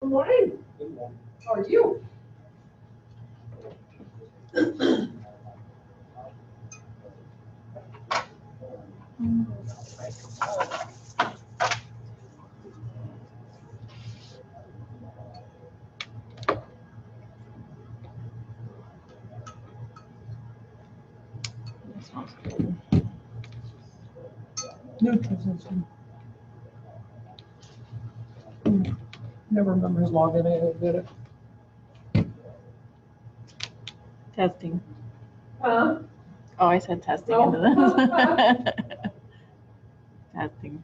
Good morning. Good morning. How are you? Nutrition. Never remember his login. I did it. Testing. Huh? Oh, I said testing No. into this. Testing.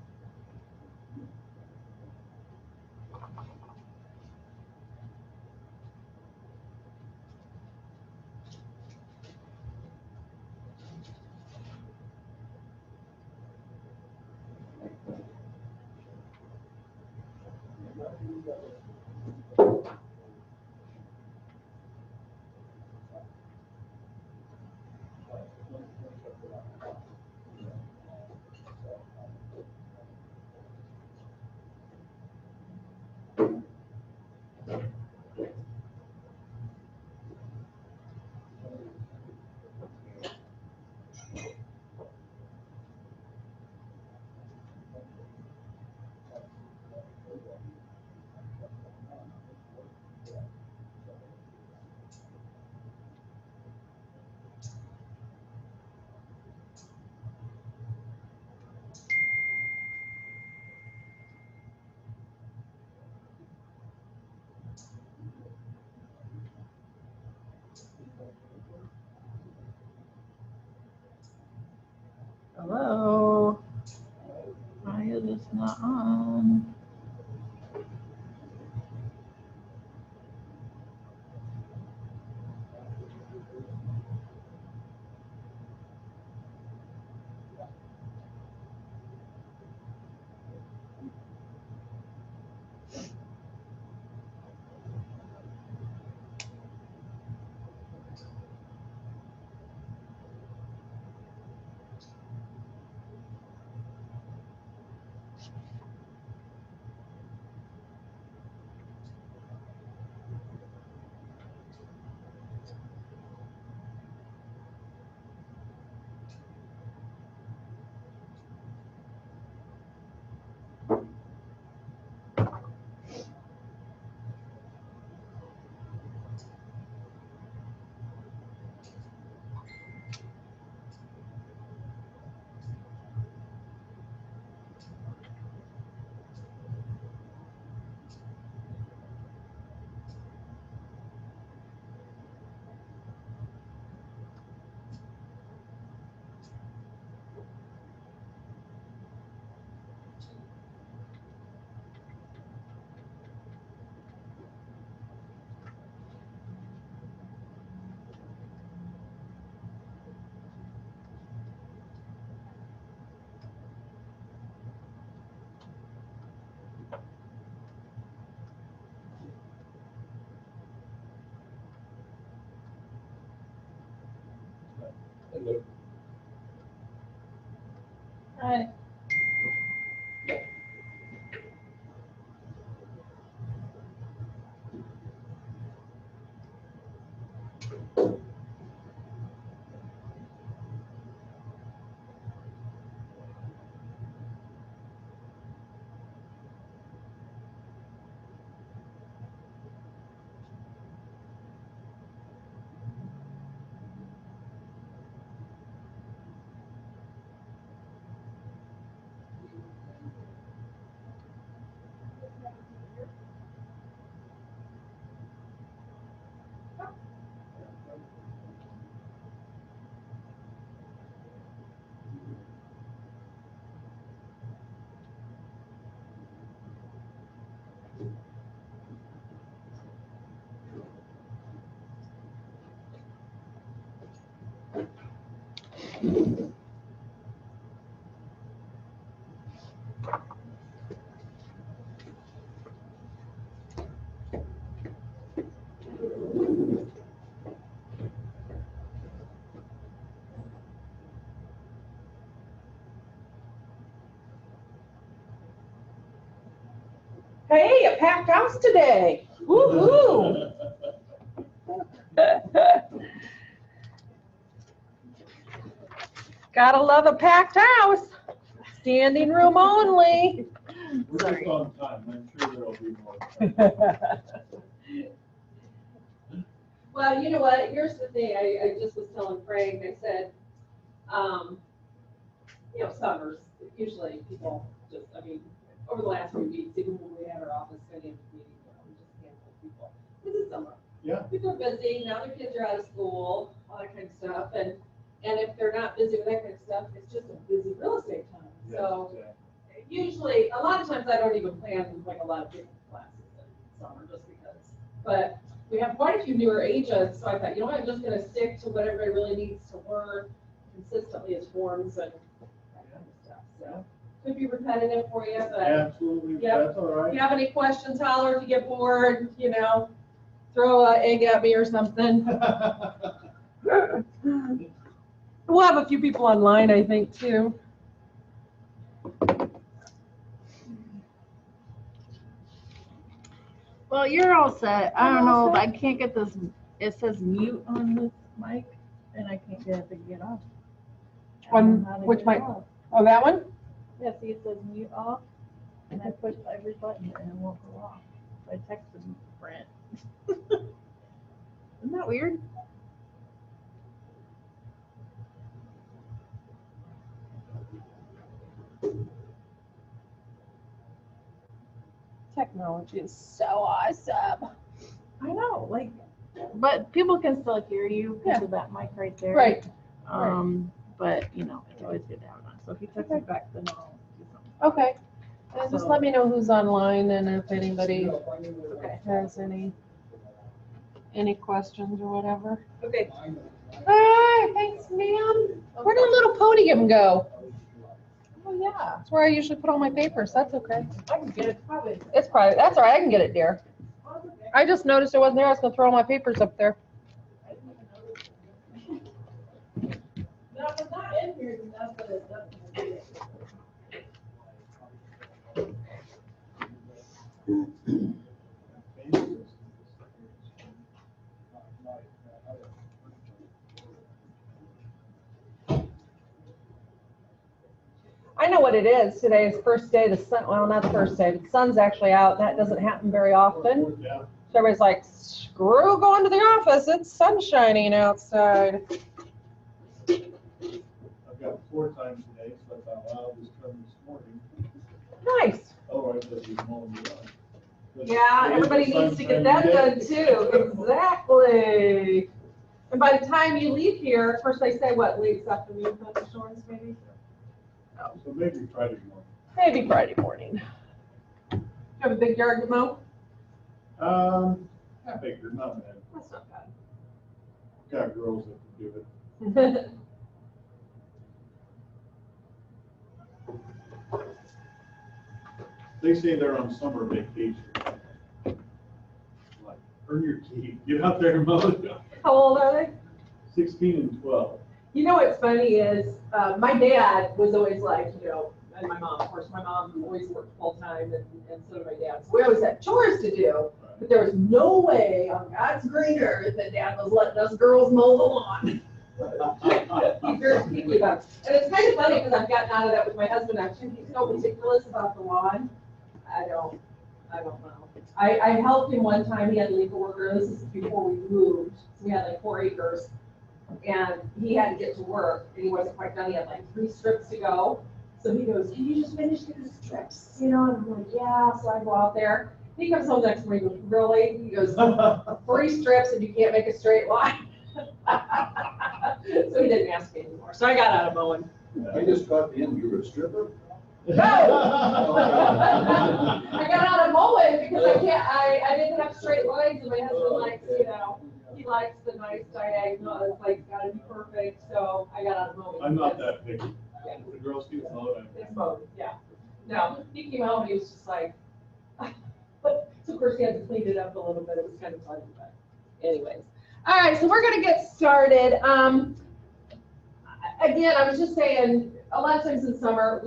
Hello. Why is this not on? Hello. Hi. Hey, a packed house today. Woo-hoo. Gotta love a packed house. Standing room only. We're just on time, I'm sure there'll be more. Well, you know what, here's the thing, I just was telling Frank, I said, summers, usually people just, over the last few weeks, even when we had our office meeting, we just canceled people. This is summer. Yeah. People are busy, now their kids are out of school, all that kind of stuff, and if they're not busy with that kind of stuff, it's just a busy real estate time. So usually, a lot of times I don't even plan like a lot of big classes in summer just because, but we have quite a few newer agents, so I thought, I'm just gonna stick to what everybody really needs to learn consistently as forms and that kind of stuff, so. Could be repetitive for you, but Absolutely, Yep. that's all if right. you have any questions, holler, if you get bored, throw an egg at me or something. We'll have a few people online, I think, too. Well, you're all set. I don't know, but I can't get this, it says mute on this mic, and I can't get it to get off. I don't On know how to which get it mic? off. Oh, that one? Yeah, see, it says mute off, and I push every button and it won't go off. So I texted Brent. Isn't that weird? Technology is so awesome. I know, like, but people can still hear you because Yeah. of that mic right there. Right. But it's always good to have it on. So if he texts me back, then I'll do something. Okay. And just let me know who's online and if anybody Okay. has any questions or whatever. Okay. All right, thanks, ma'am. Where did little podium go? Oh, yeah. That's where I usually put all my papers. That's okay. I can get it, probably. It's private. That's all right. I can get it, dear. I just noticed it wasn't there. I was gonna throw all my papers up there. No, if it's not in here, then that's what it does. I know what it is. Today is first day. The sun, well, not the first day, but the sun's actually out. That doesn't happen very often. Yeah. So everybody's like, screw going to the office. It's sun shining outside. I've got 4 times today, so I thought, well, I'll just come this morning. Nice. Otherwise, I'd be mowing the lawn. But Yeah, today's everybody the needs to get sunshine that day. done too, exactly. And by the time you leave here, of course, they say what, late this afternoon, thunderstorms maybe? So maybe Friday morning. Maybe Friday morning. You have a big yard to mow? Not bigger, not bad. That's not bad. Got girls that can do it. They say they're on summer vacation. Like, earn your keep, get out there and mow it. How old are they? 16 and 12. You know what's funny is, my dad was always like, and my mom, of course, my mom always worked full time and so did my dad. So we always had chores to do, but there was no way on God's green earth that dad was letting us girls mow the lawn. He's very picky about it. And it's kind of funny because I've gotten out of that with my husband actually. He's so meticulous about the lawn. I don't know. I helped him one time. He had a legal worker. This is before we moved. So we had like 4 acres. And he had to get to work and he wasn't quite done. He had like 3 strips to go. So he goes, can you just finish these strips? And I'm like, yeah. So I go out there. He comes home next morning, he goes, really? He goes, 3 strips and you can't make a straight line. So he didn't ask me anymore. So I got out of mowing. I just caught the end, you were a stripper? No! I got out of mowing because I didn't have straight lines and my husband likes, he likes the nice diagonal. It's like gotta be perfect. So I got out of mowing. I'm not that picky. Yeah. The girls do mow it. It's mowed, yeah. No, he came home and he was just like, so of course he had to clean it up a little bit. It was kind of funny, but anyways. All right, so we're gonna get started. Again, I was just saying, a lot of times in summer,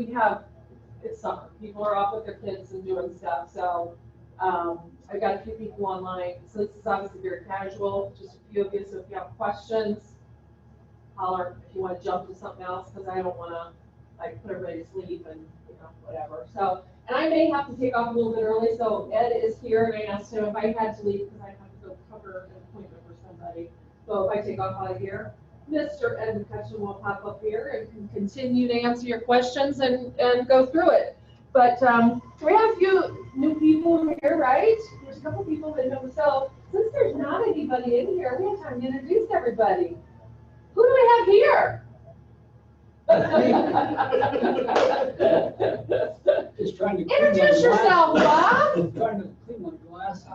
it's summer. People are off with their kids and doing stuff. So I've got a few people online, so this is obviously very casual, just a few of you, so if you have questions, holler if you want to jump to something else, because I don't want to like put everybody to sleep and, you know, whatever. So, and I may have to take off a little bit early, so Ed is here, and I asked him if I had to leave, because I have to go cover an appointment for somebody. So if I take off out of here, Mr. Ed McCutcheon will pop up here and can continue to answer your questions and go through it. But we have a few new people here, right? There's a couple people that know. So since there's not anybody in here, we have time to introduce everybody. Who do we have here? Just trying to. Introduce yourself, Bob. Trying to clean my glass.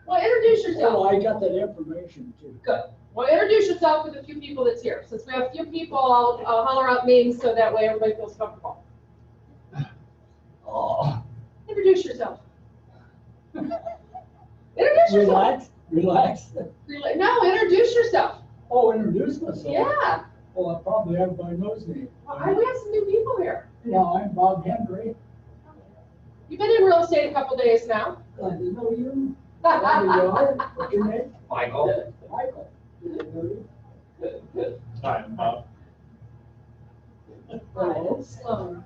Well, introduce yourself. Oh, I got that information too. Good. Well, introduce yourself with a few people that's here. Since we have a few people, I'll holler out names so that way everybody feels comfortable. Oh, Introduce yourself. Introduce yourself. relax. No, introduce yourself. Oh, introduce myself. Yeah. Well, probably everybody knows me. Well, we have some new people here. Yeah, I'm Bob Henry. You've been in real estate a couple days now. Glad to know you. There you are. What's your name? Michael. Michael. Good to know you. Hi, I'm Bob. Hello. Sloan.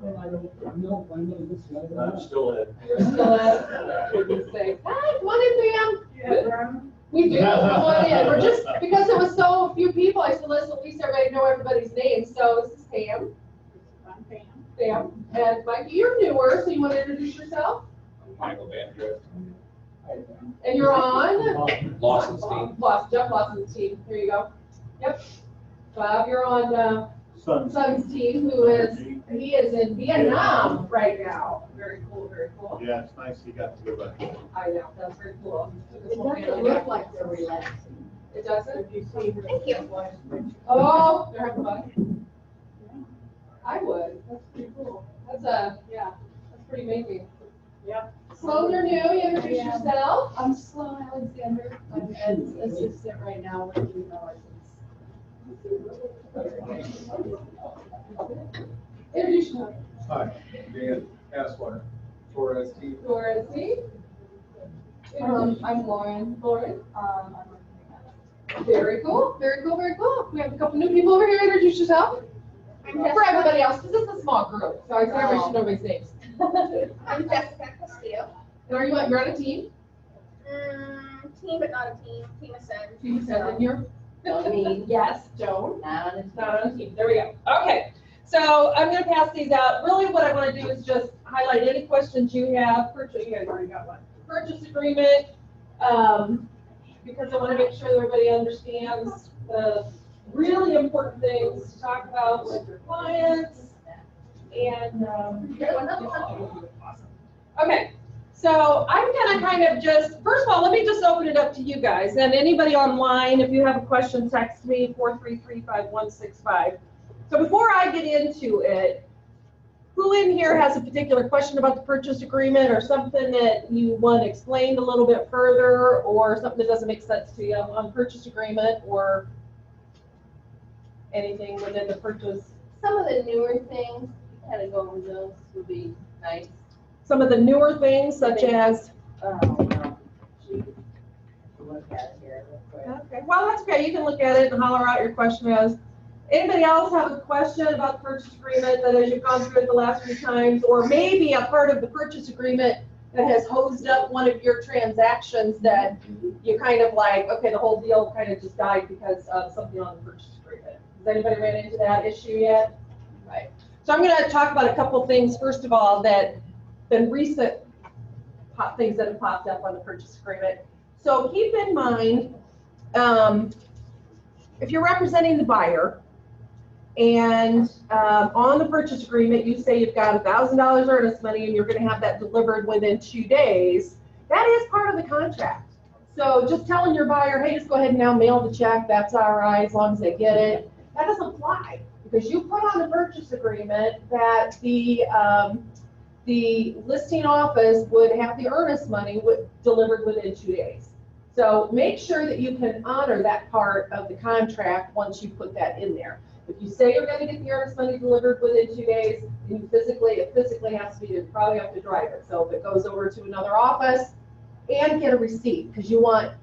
Well, I know this guy. I'm still Ed. You're still at, say, hi, come on in, ma'am. We do, come on in. We're just, because it was so few people, I said, let's at least everybody know everybody's name. So this is Pam. I'm Pam. Pam. And Mikey, you're newer, so you want to introduce yourself? Michael Van Drift. And you're on? Lawson's team. Jeff Lawson's team. Here you go. Yep. Bob, you're on Son's team, he is in Vietnam right now. Very cool, very cool. Yeah, it's nice he got to go back. I know, that's very cool. It doesn't look like they're relaxing. It doesn't? If you see her. Thank you. Oh, they're having fun. I would. That's pretty cool. That's pretty amazing. Yep. Sloan, you're new. You introduce Yeah. yourself. I'm Sloan Alexander. I'm Ed's assistant right now with the license. Introduce yourself. Hi, Dan Asswater, Torres team. Dorothy. I'm Lauren. Lauren. I'm Very cool. Very cool. Very cool. We have a couple new people over here. Introduce yourself. For everybody else, because this is a small group, so I think everybody should know everybody's names. I'm Jessica Castillo. And you're on a team? Team, but not a team. Team of seven. Team seven, you're? Me. Yes, Joan. Not on Not on a team. There we go. Okay. So I'm going to pass these out. Really what I want to do is just highlight any questions you have. Purchase, you guys already got one. Purchase agreement, because I want to make sure that everybody understands the really important things to talk about with your clients. And okay, so I'm gonna kind of just, first of all, let me just open it up to you guys. And anybody online, if you have a question, text me 433-5165. So before I get into it, who in here has a particular question about the purchase agreement or something that you want explained a little bit further, or something that doesn't make sense to you on purchase agreement, or anything within the purchase? Some of the newer things, kind of go over those would be nice. Some of the newer things, such as? Look at it here real quick. Okay, well, that's okay. You can look at it and holler out your question as. Anybody else have a question about the purchase agreement that as you've gone through it the last few times, or maybe a part of the purchase agreement that has hosed up one of your transactions that you kind of like, okay, the whole deal kind of just died because of something on the purchase agreement? Has anybody ran into that issue yet? Right. So I'm going to talk about a couple things, first of all, that been recent things that have popped up on the purchase agreement. So keep in mind, if you're representing the buyer and on the purchase agreement, you say you've got $1,000 earnest money and you're going to have that delivered within 2 days, that is part of the contract. So just telling your buyer, hey, just go ahead and now mail the check, that's all right, as long as they get it, that doesn't fly. Because you put on the purchase agreement that the listing office would have the earnest money delivered within 2 days. So make sure that you can honor that part of the contract once you put that in there. If you say you're gonna get the earnest money delivered within 2 days, then it physically has to be, you probably have to drive it. So if it goes over to another office, and get a receipt, because you want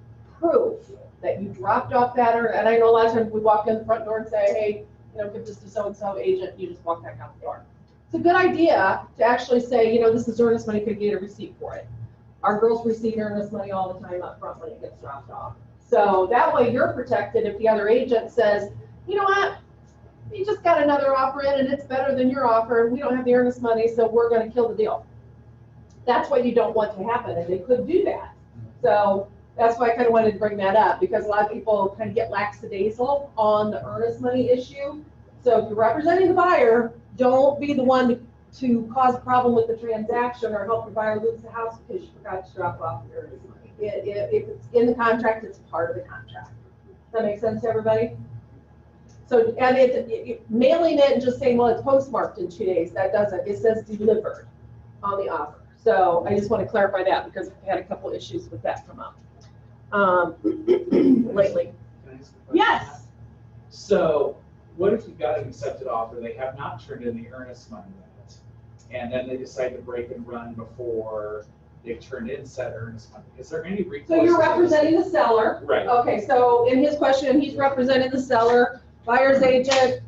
proof that you dropped off that, and I know a lot of times we walk in the front door and say, hey, give this to so-and-so agent, you just walk back out the door. It's a good idea to actually say, this is earnest money, could get a receipt for it. Our girls receive earnest money all the time up front when it gets dropped off. So that way you're protected if the other agent says, you know what, you just got another offer in and it's better than your offer, and we don't have the earnest money, so we're gonna kill the deal. That's what you don't want to happen, and they could do that. So that's why I kind of wanted to bring that up, because a lot of people kind of get lackadaisical on the earnest money issue. So if you're representing the buyer, don't be the one to cause a problem with the transaction or help your buyer lose the house because you forgot to drop off the earnest money. If it's in the contract, it's part of the contract. Does that make sense to everybody? So, and mailing it and just saying, well, it's postmarked in 2 days, that doesn't. It says delivered on the offer. So I just want to clarify that because I've had a couple issues with that come up lately. Can I ask a question? Yes. So what if you've got an accepted offer, they have not turned in the earnest money yet, and then they decide to break and run before they've turned in said earnest money? Is there any recourse? So you're representing the seller. Right. Okay, so in his question, he's representing the seller. Buyer's agent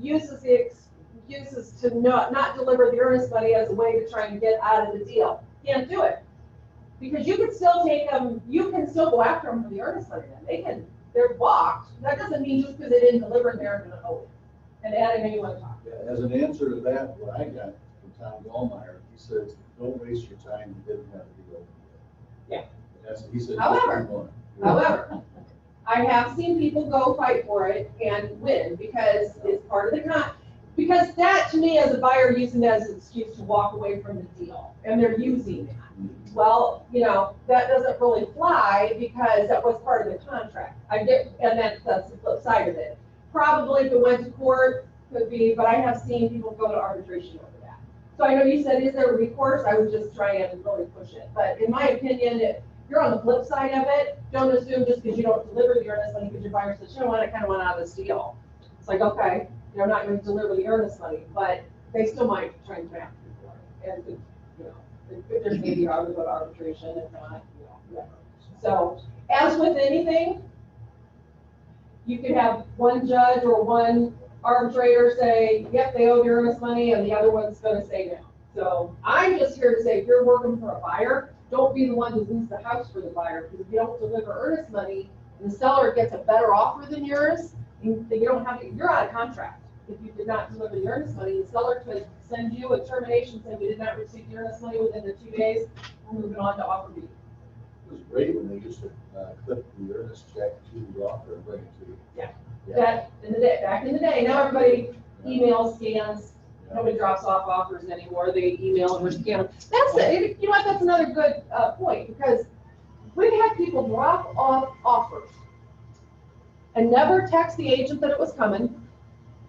uses to not deliver the earnest money as a way to try and get out of the deal. Can't do it. Because you can still take them, you can still go after them for the earnest money. They're blocked. That doesn't mean just because they didn't deliver, they're going to owe it. And Adam, you want to talk? Yeah, as an answer to that, what I got from Tom Gallmeyer, he says, don't waste your time, you didn't have to go. Yeah. He said. However, I have seen people go fight for it and win because it's part of the because that to me as a buyer using it as an excuse to walk away from the deal, and they're using that. Well, that doesn't really fly because that was part of the contract. And that's the flip side of it. Probably if it went to court, could be, but I have seen people go to arbitration over that. So I know you said, is there a recourse? I would just try and really push it. But in my opinion, if you're on the flip side of it, don't assume just because you don't deliver the earnest money because your buyer says, you know what, I kind of want out of this deal. It's like, okay, they're not going to deliver the earnest money, but they still might try and draft you for it. And, if there's maybe I would go to arbitration, if not, whatever. So, as with anything, you could have one judge or one arbitrator say, yep, they owe the earnest money, and the other one's going to say no. So, I'm just here to say, if you're working for a buyer, don't be the one to lose the house for the buyer, because if you don't deliver earnest money, and the seller gets a better offer than yours, you're out of contract. If you did not deliver the earnest money, the seller could send you a termination saying you did not receive the earnest money within the 2 days. We're moving on to offer B. It was great when they used to clip the earnest check to the offer and bring it to you. Yeah. Yeah. Back in the day, now everybody emails, scans. Nobody drops off offers anymore. They email or scan them. That's it. You know what? That's another good point, because we've had people drop off offers and never text the agent that it was coming,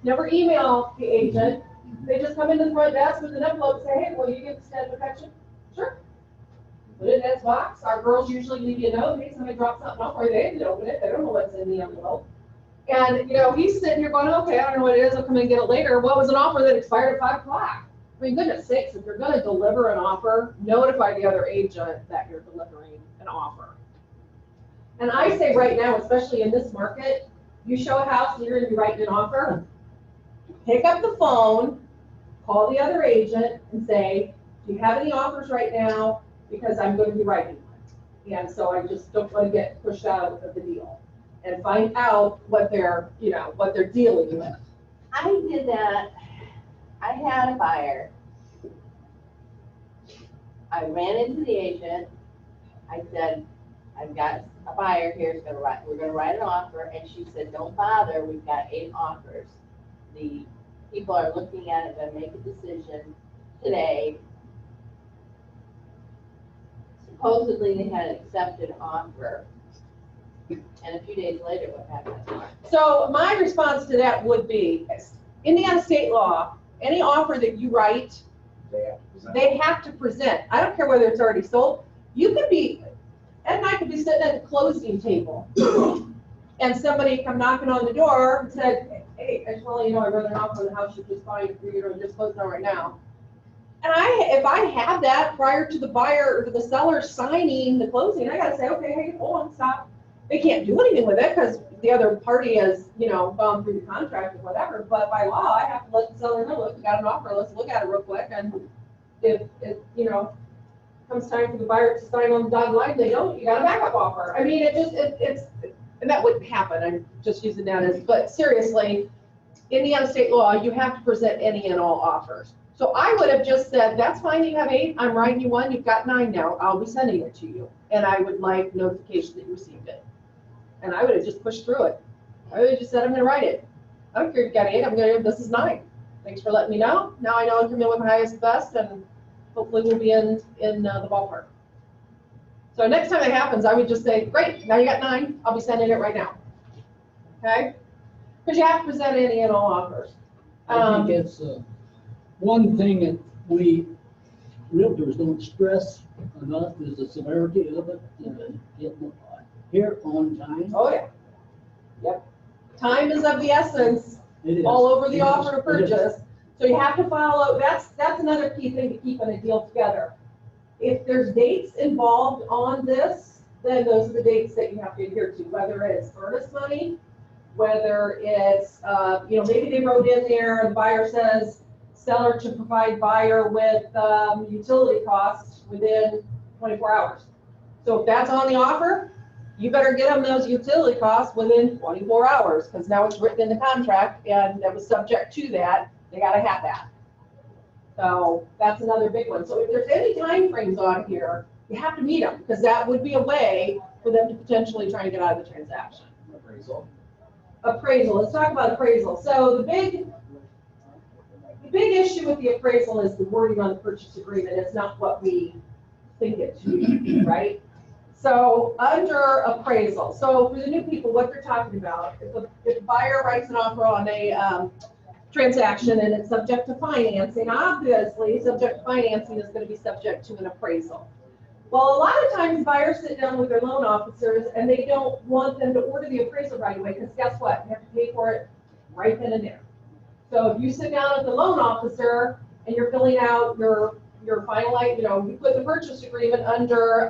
never email the agent. They just come into the front desk with an envelope and say, hey, will you get the stamp protection? Sure. Put it in its box. Our girls usually leave you a note. Hey, somebody dropped something off, or they didn't open it. They don't know what's in the envelope. And, he's sitting here going, okay, I don't know what it is. I'll come and get it later. What was an offer that expired at 5 o'clock? I mean, goodness sakes, if you're going to deliver an offer, notify the other agent that you're delivering an offer. And I say right now, especially in this market, you show a house and you're going to be writing an offer, pick up the phone, call the other agent and say, do you have any offers right now? Because I'm going to be writing one. And so I just don't want to get pushed out of the deal. And find out what they're dealing with. I did that. I had a buyer. I ran into the agent. I said, I've got a buyer here. We're going to write an offer. And she said, don't bother. We've got 8 offers. The people are looking at it and make a decision today. Supposedly they had an accepted offer. And a few days later, what happened? So my response to that would be, Indiana state law, any offer that you write, they have to present. I don't care whether it's already sold. You could be, Ed and I could be sitting at the closing table, and somebody come knocking on the door and said, hey, I just want to let you know I read an offer on the house, you're just buying, just closing on right now. And if I have that prior to the buyer or the seller signing the closing, I gotta say, okay, hey, hold on, stop. They can't do anything with it because the other party has, gone through the contract or whatever, but by law, I have to let the seller know, look, we got an offer, let's look at it real quick, and if it, comes time for the buyer to sign on the dotted line, they don't, you got a backup offer. I mean, it's, and that wouldn't happen, I'm just using that as, but seriously, Indiana state law, you have to present any and all offers. So I would have just said, that's fine, you have 8, I'm writing you 1, you've got 9 now, I'll be sending it to you. And I would like notification that you received it. And I would have just pushed through it. I would have just said, I'm gonna write it. I don't care if you've got 8, this is 9. Thanks for letting me know. Now I know I'm coming with my highest best, and hopefully we'll be in the ballpark. So next time it happens, I would just say, great, now you got 9, I'll be sending it right now. Okay? Because you have to present any and all offers. I think it's one thing that we realtors don't stress enough is the severity of it, getting here on time. Oh, yeah. Yep. Time is of the essence. It is. All over the It is. offer to It is. purchase. So you have to follow, that's another key thing to keep in a deal together. If there's dates involved on this, then those are the dates that you have to adhere to, whether it's earnest money, whether it's, maybe they wrote in there, the buyer says, seller to provide buyer with utility costs within 24 hours. So if that's on the offer, you better get them those utility costs within 24 hours, because now it's written in the contract, and that was subject to that, they gotta have that. So that's another big one. So if there's any time frames on here, you have to meet them, because that would be a way for them to potentially try and get out of the transaction. Appraisal. Appraisal, let's talk about appraisal. So the big issue with the appraisal is the wording on the purchase agreement. It's not what we think it should be, right? So under appraisal, so for the new people, what they're talking about, if a buyer writes an offer on a transaction and it's subject to financing, obviously, subject to financing is going to be subject to an appraisal. Well, a lot of times buyers sit down with their loan officers and they don't want them to order the appraisal right away, because guess what? You have to pay for it right then and there. So if you sit down with the loan officer and you're filling out your final, you put the purchase agreement under,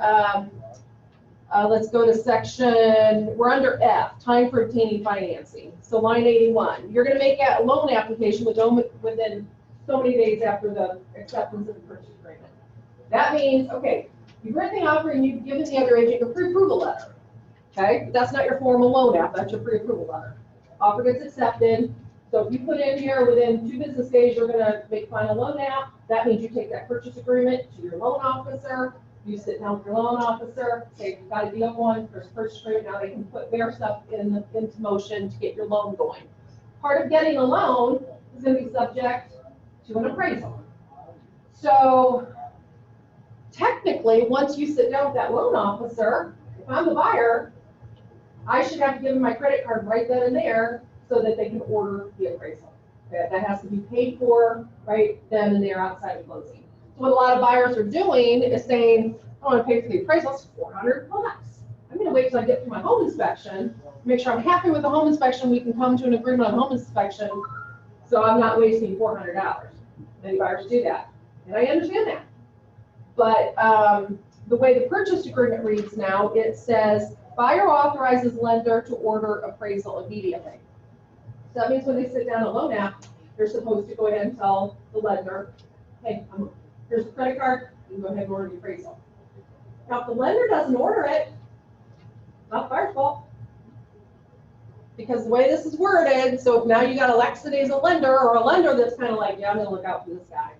let's go to section, we're under F, time for obtaining financing. So line 81, you're gonna make a loan application within so many days after the acceptance of the purchase agreement. That means, okay, you've written the offer and you've given the other agent your pre-approval letter. Okay, but that's not your formal loan app, that's your pre-approval letter. Offer gets accepted. So if you put in here within 2 business days, you're gonna make final loan app, that means you take that purchase agreement to your loan officer, you sit down with your loan officer, say, you've got a deal going, there's a purchase agreement, now they can put their stuff into motion to get your loan going. Part of getting a loan is gonna be subject to an appraisal. So technically, once you sit down with that loan officer, if I'm the buyer, I should have to give them my credit card right then and there so that they can order the appraisal. Okay, that has to be paid for right then and there outside of closing. So what a lot of buyers are doing is saying, I want to pay for the appraisal, it's $400 bucks. I'm going to wait till I get through my home inspection, make sure I'm happy with the home inspection, we can come to an agreement on home inspection, so I'm not wasting $400. Many buyers do that, and I understand that. But the way the purchase agreement reads now, it says, buyer authorizes lender to order appraisal immediately. So that means when they sit down a loan app, they're supposed to go ahead and tell the lender, hey, here's the credit card, you can go ahead and order the appraisal. Now, if the lender doesn't order it, not the buyer's fault. Because the way this is worded, so if now you got Alexa as a lender, or a lender that's kind of like, yeah, I'm gonna look out for this guy.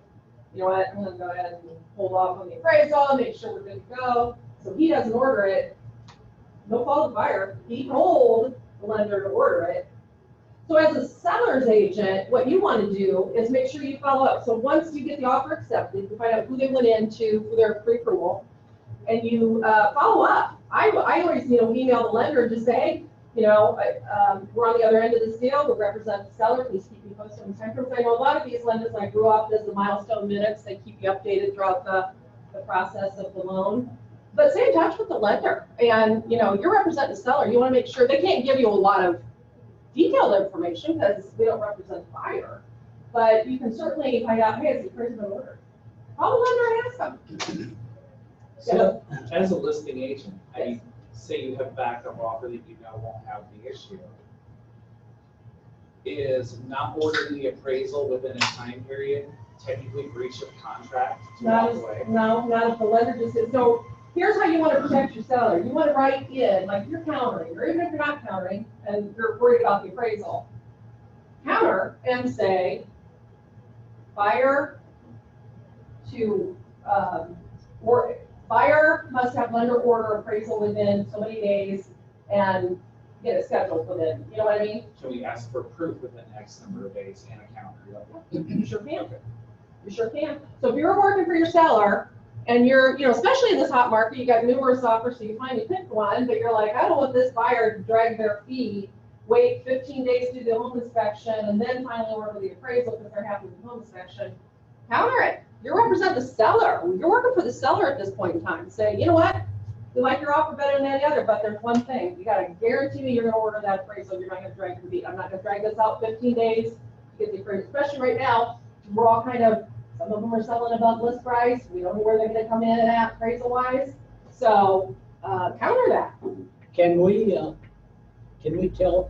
You know what, I'm gonna go ahead and hold off on the appraisal, make sure we're good to go. So he doesn't order it, no fault of the buyer, he told the lender to order it. So as a seller's agent, what you want to do is make sure you follow up. So once you get the offer accepted, you find out who they went into for their pre-approval, and you follow up. I always, email the lender and just say, hey, we're on the other end of this deal. We represent the seller. Please keep me posted on the time frames. I know a lot of these lenders, I grew up as the milestone minutes. They keep you updated throughout the process of the loan. But stay in touch with the lender, and you're representing the seller. You want to make sure they can't give you a lot of detailed information because we don't represent the buyer. But you can certainly find out, hey, is the appraisal been ordered? Call the lender and ask them. So, as a listing agent, say you have backup offer that you know won't have the issue. Is not ordering the appraisal within a time period technically breach of contract to walk away? No, not if the lender just says, so here's how you want to protect your seller. You want to write in, like you're countering, or even if you're not countering and you're worried about the appraisal, counter and say, buyer buyer must have lender order appraisal within so many days and get it scheduled within, you know what I mean? Can we ask for proof within X number of days and a counter? You sure can. You sure can. So if you're working for your seller and you're, especially in this hot market, you got numerous offers, so you finally pick one, but you're like, I don't want this buyer to drag their feet, wait 15 days to do the home inspection, and then finally order the appraisal because they're happy with the home inspection. Counter it. You represent the seller. You're working for the seller at this point in time. Say, you know what? We like your offer better than any other, but there's one thing. You got to guarantee me you're going to order that appraisal. You're not going to drag your feet. I'm not going to drag this out 15 days to get the appraisal. Especially right now, we're all kind of, some of them are selling above list price. We don't know where they're going to come in at appraisal wise. So counter that. Can we tell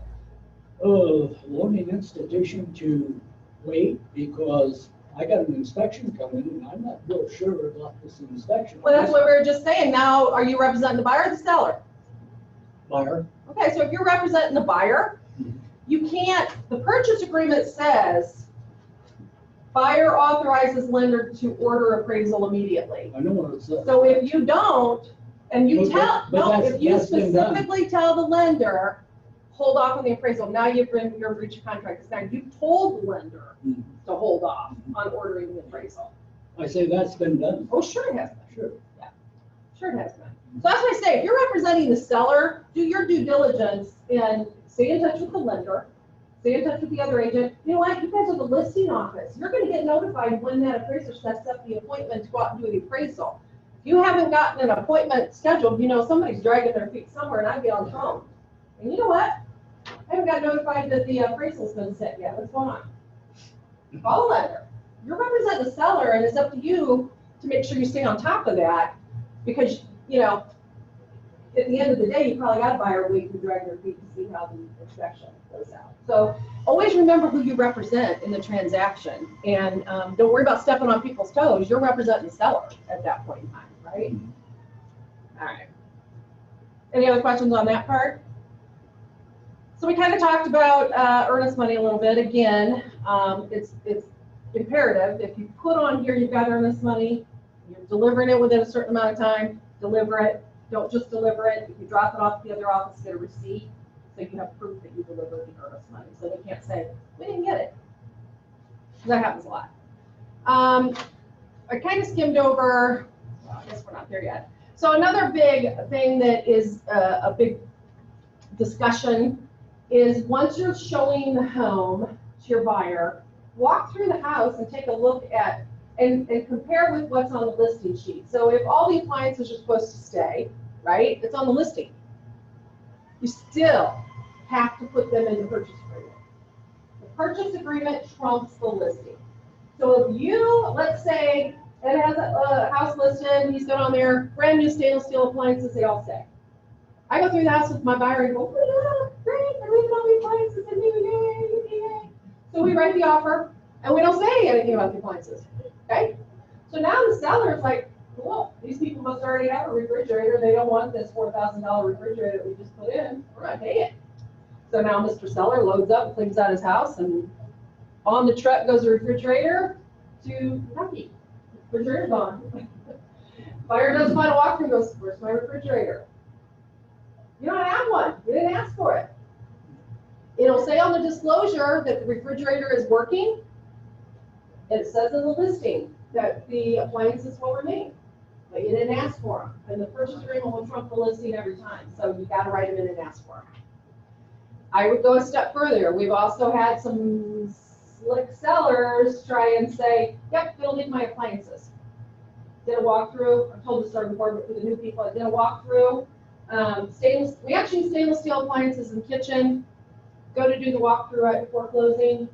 loaning institution to wait because I got an inspection coming and I'm not real sure about this inspection? Well, that's what we were just saying. Now, are you representing the buyer or the seller? Buyer. Okay, so if you're representing the buyer, you can't, the purchase agreement says buyer authorizes lender to order appraisal immediately. I know what it says. So if you don't, and you if you that's been done. specifically tell the lender, hold off on the appraisal, now you're in breach of contract. Now you told the lender to hold off on ordering the appraisal. I say that's been done. Oh, sure it has been. Sure. Yeah, sure it has been. So that's what I say, if you're representing the seller, do your due diligence and stay in touch with the lender, stay in touch with the other agent. You know what, you guys are the listing office. You're gonna get notified when that appraiser sets up the appointment to go out and do the appraisal. If you haven't gotten an appointment scheduled, somebody's dragging their feet somewhere and I'd be on the phone. And you know what? I haven't got notified that the appraisal's been set yet. What's going on? Call the lender. You're representing the seller and it's up to you to make sure you stay on top of that because, at the end of the day, you probably got a buyer waiting to drag their feet to see how the inspection goes out. So always remember who you represent in the transaction and don't worry about stepping on people's toes. You're representing the seller at that point in time, right? All right. Any other questions on that part? So we kind of talked about earnest money a little bit. Again, it's imperative. If you put on here you've got earnest money, you're delivering it within a certain amount of time, deliver it. Don't just deliver it. If you drop it off at the other office, get a receipt so you have proof that you delivered the earnest money. So they can't say, we didn't get it. That happens a lot. I kind of skimmed over, well, I guess we're not there yet. So another big thing that is a big discussion is once you're showing the home to your buyer, walk through the house and take a look at and compare with what's on the listing sheet. So if all the appliances are supposed to stay, right, it's on the listing. You still have to put them in the purchase agreement. The purchase agreement trumps the listing. So if you, let's say, it has a house listed, he's got on there, brand new stainless steel appliances, they all say. I go through the house with my buyer and go, oh yeah, great, they're leaving all the appliances in new, yay. So we write the offer, and we don't say anything about the appliances, okay? So now the seller's like, cool, these people must already have a refrigerator, they don't want this $4,000 refrigerator that we just put in, we're gonna pay it. So now Mr. Seller loads up, cleans out his house, and on the truck goes a refrigerator to Kentucky. Refrigerator's gone. Buyer does final walkthrough and goes, where's my refrigerator? You don't have one. You didn't ask for it. It'll say on the disclosure that the refrigerator is working. It says in the listing that the appliances will remain, but you didn't ask for them. And the purchase agreement will trump the listing every time. So you got to write them in and ask for them. I would go a step further. We've also had some slick sellers try and say, yep, they'll leave my appliances. Did a walkthrough. I've told this story before, but for the new people, I did a walkthrough. We actually use stainless steel appliances in the kitchen. go to do the walkthrough right before closing,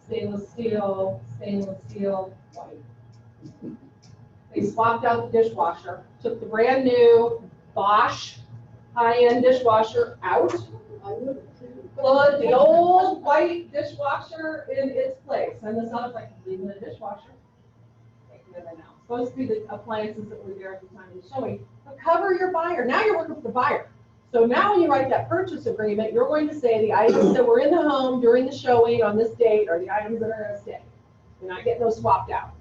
stainless steel, white. They swapped out the dishwasher, took the brand new Bosch high-end dishwasher out, put the old white dishwasher in its place. And the seller's like, leaving the dishwasher. Like, no, no, no. Supposed to be the appliances that were there at the time of the showing. But cover your buyer. Now you're working for the buyer. So now when you write that purchase agreement, you're going to say the items that were in the home during the showing on this date are the items that are going to stay. You're not getting those swapped out.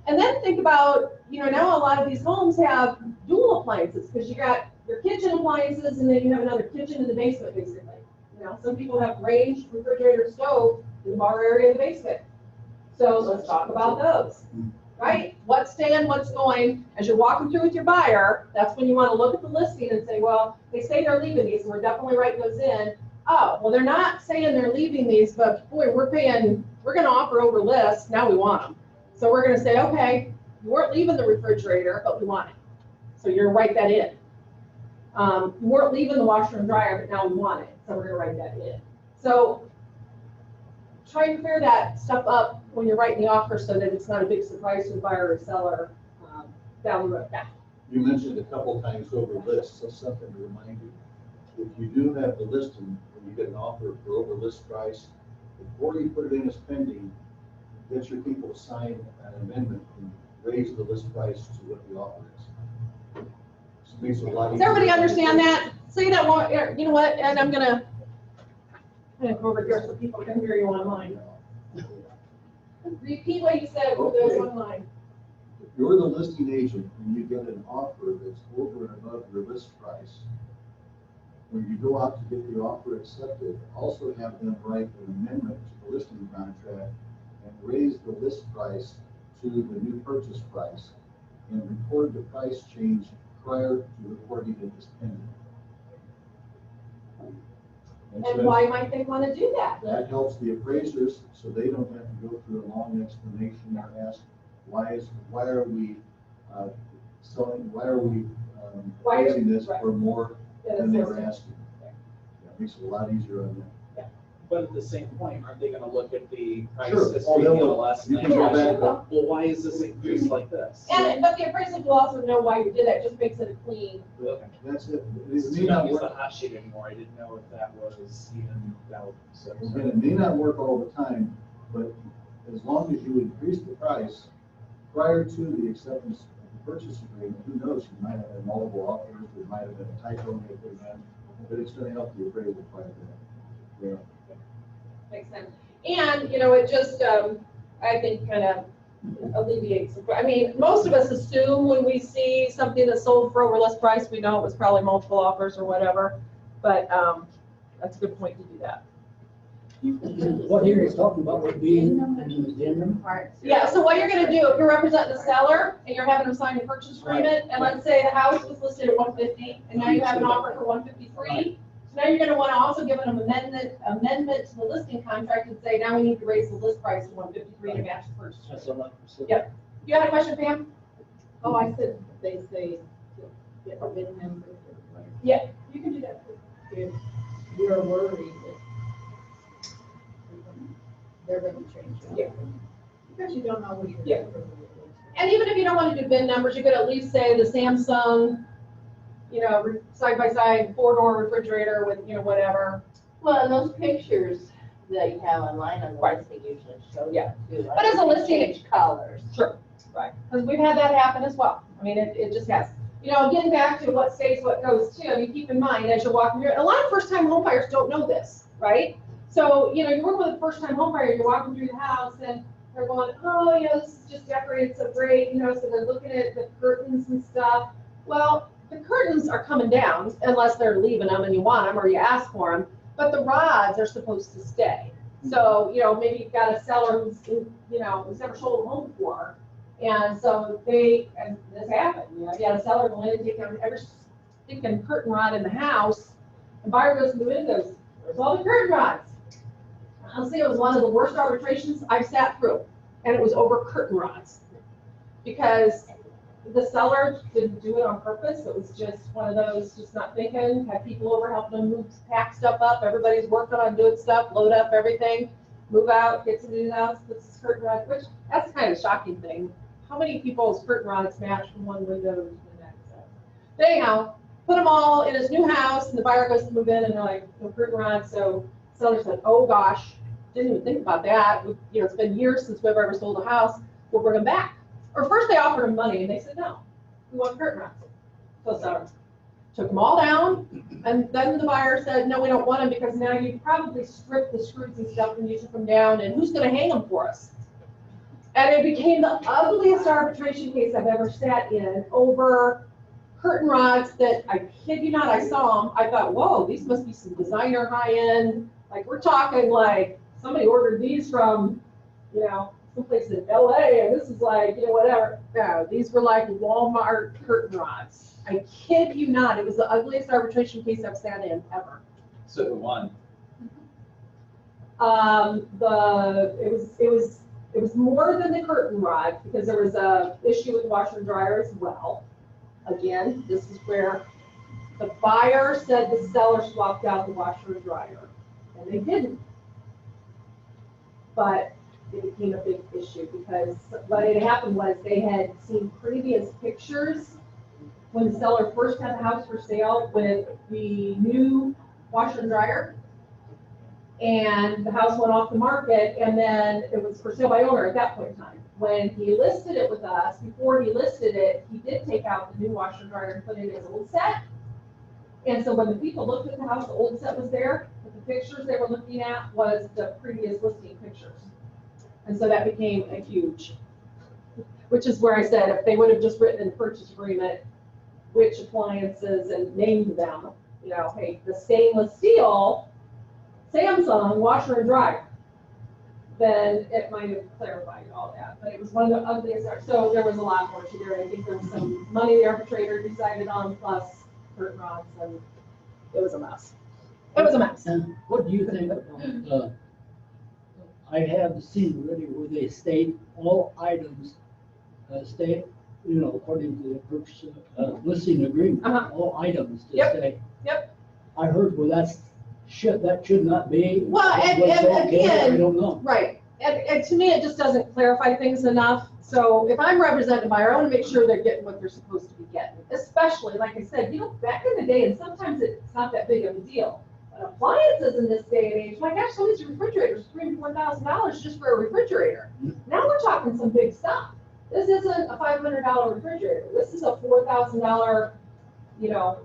And then think about, now a lot of these homes have dual appliances because you got your kitchen appliances and then you have another kitchen in the basement, basically. Some people have range, refrigerator, stove in the bar area of the basement. So let's talk about those, right? What's staying, what's going? As you're walking through with your buyer, that's when you want to look at the listing and say, well, they say they're leaving these, and we're definitely writing those in. Oh, well, they're not saying they're leaving these, but boy, we're going to offer over list. Now we want them. So we're going to say, okay, you weren't leaving the refrigerator, but we want it. So you're going to write that in. You weren't leaving the washer and dryer, but now we want it. So we're going to write that in. So try and clear that stuff up when you're writing the offer so that it's not a big surprise to the buyer or seller down the road. You mentioned a couple times over lists, so something to remind you. If you do have the listing, when you get an offer for over list price, before you put it in as pending, get your people to sign an amendment and raise the list price to what the offer is. So it makes it a lot easier. Does everybody understand that? Say that one, you know what, and I'm gonna go over here so people can hear you online. Repeat what you said for those online. If you're the listing agent and you get an offer that's over and above your list price, when you go out to get the offer accepted, also have them write an amendment to the listing contract and raise the list price to the new purchase price and record the price change prior to recording it as pending. And why might they want to do that? That helps the appraisers so they don't have to go through a long explanation or ask, why are we selling, why are we appraising this for more than they were asking? That makes it a lot easier on them. But at the same point, aren't they gonna look at the price Sure. history Oh, of they'll the look. last You and can then go question, back. well, why is this increased like this? But the appraisal will also know why you did that, just makes it a clean. Okay. That's it. It So may you not don't use the work. hot sheet anymore, I didn't know if that was even valid. So- Again, it may not work all the time, but as long as you increase the price prior to the acceptance of the purchase agreement, who knows, you might have had multiple offers, there might have been a typo in it, but it's gonna help the appraisal quite a bit. Yeah. Makes sense. And, it just, I think, kind of alleviates. I mean, most of us assume when we see something that's sold for over list price, we know it was probably multiple offers or whatever. But that's a good point to do that. What here is talking about would be an addendum. Yeah, so what you're gonna do, if you're representing the seller and you're having them sign the purchase agreement, and let's say the house was listed at 150, and now you have an offer for 153, so now you're gonna wanna also give an amendment to the listing contract and say, now we need to raise the list price to 153 to match the purchase. That's what I'm. Yep. You had a question, Pam? Oh, I said, they say, get a bid number. Yeah, you can do that. If you're worried that they're gonna change it. Yeah. Because you don't know what you're. Yeah. And even if you don't want to do bin numbers, you could at least say the Samsung, side-by-side four-door refrigerator with, whatever. Well, and those pictures that you have online on the Right. listing usually show Yeah. that too. But as a listing- Change colors. Sure. Right. Because we've had that happen as well. I mean, it just has. Getting back to what stays, what goes too, keep in mind as you're walking through, a lot of first-time homebuyers don't know this, right? So, you work with a first-time homebuyer, you're walking through the house and they're going, oh, this is just decorated so great, so they're looking at the curtains and stuff. Well, the curtains are coming down unless they're leaving them and you want them or you ask for them, but the rods are supposed to stay. So, maybe you've got a seller who's never sold a home before. And so and this happened, you had a seller go in and take down every stinking curtain rod in the house, and buyer goes to the windows, there's all the curtain rods. Honestly, it was one of the worst arbitrations I've sat through, and it was over curtain rods. Because the seller didn't do it on purpose. It was just one of those, just not thinking, had people over helping them move, pack stuff up. Everybody's working on doing stuff, load up everything, move out, get to the new house, puts this curtain rod, which, that's kind of a shocking thing. How many people's curtain rods match from one window to the next? But anyhow, put them all in his new house, and the buyer goes to move in, and they're like, no curtain rods. So seller said, oh gosh, didn't even think about that. You know, it's been years since we've ever sold a house. We'll bring them back. Or first they offered him money, and they said, no, we want curtain rods. So seller took them all down, and then the buyer said, no, we don't want them because now you probably stripped the screws and stuff and you took them down, and who's going to hang them for us? And it became the ugliest arbitration case I've ever sat in over curtain rods that, I kid you not, I saw them. I thought, whoa, these must be some designer high-end, like we're talking like somebody ordered these from, you know, someplace in LA, and this is like, you know, whatever. No, these were like Walmart curtain rods. I kid you not, it was the ugliest arbitration case I've sat in ever. So who won? It was more than the curtain rod because there was a issue with the washer and dryer as well. Again, this is where the buyer said the seller swapped out the washer and dryer, and they didn't. But it became a big issue because what had happened was they had seen previous pictures when the seller first had the house for sale with the new washer and dryer, and the house went off the market, and then it was for sale by owner at that point in time. When he listed it with us, before he listed it, he did take out the new washer and dryer and put in his old set. And so when the people looked at the house, the old set was there, but the pictures they were looking at was the previous listing pictures. And so that became a huge, which is where I said, if they would have just written in the purchase agreement which appliances and named them, you know, hey, the stainless steel Samsung washer and dryer, then it might have clarified all that. But it was one of the ugliest, so there was a lot more to there. I think there was some money the arbitrator decided on, plus curtain rods, and it was a mess. It was a mess. And what do you think about, I have seen already where they state all items, state, you know, according to the purchase, listing agreement, all items to stay. Yep. I heard, well, that should not be. Well, and okay, again, I don't know. Right. And to me, it just doesn't clarify things enough. So if I'm representing a buyer, I want to make sure they're getting what they're supposed to be getting. Especially, like I said, you know, back in the day, and sometimes it's not that big of a deal. But appliances in this day and age, my gosh, some of these refrigerators, $3,000 to $4,000 just for a refrigerator. Now we're talking some big stuff. This isn't a $500 refrigerator. This is a $4,000, you know,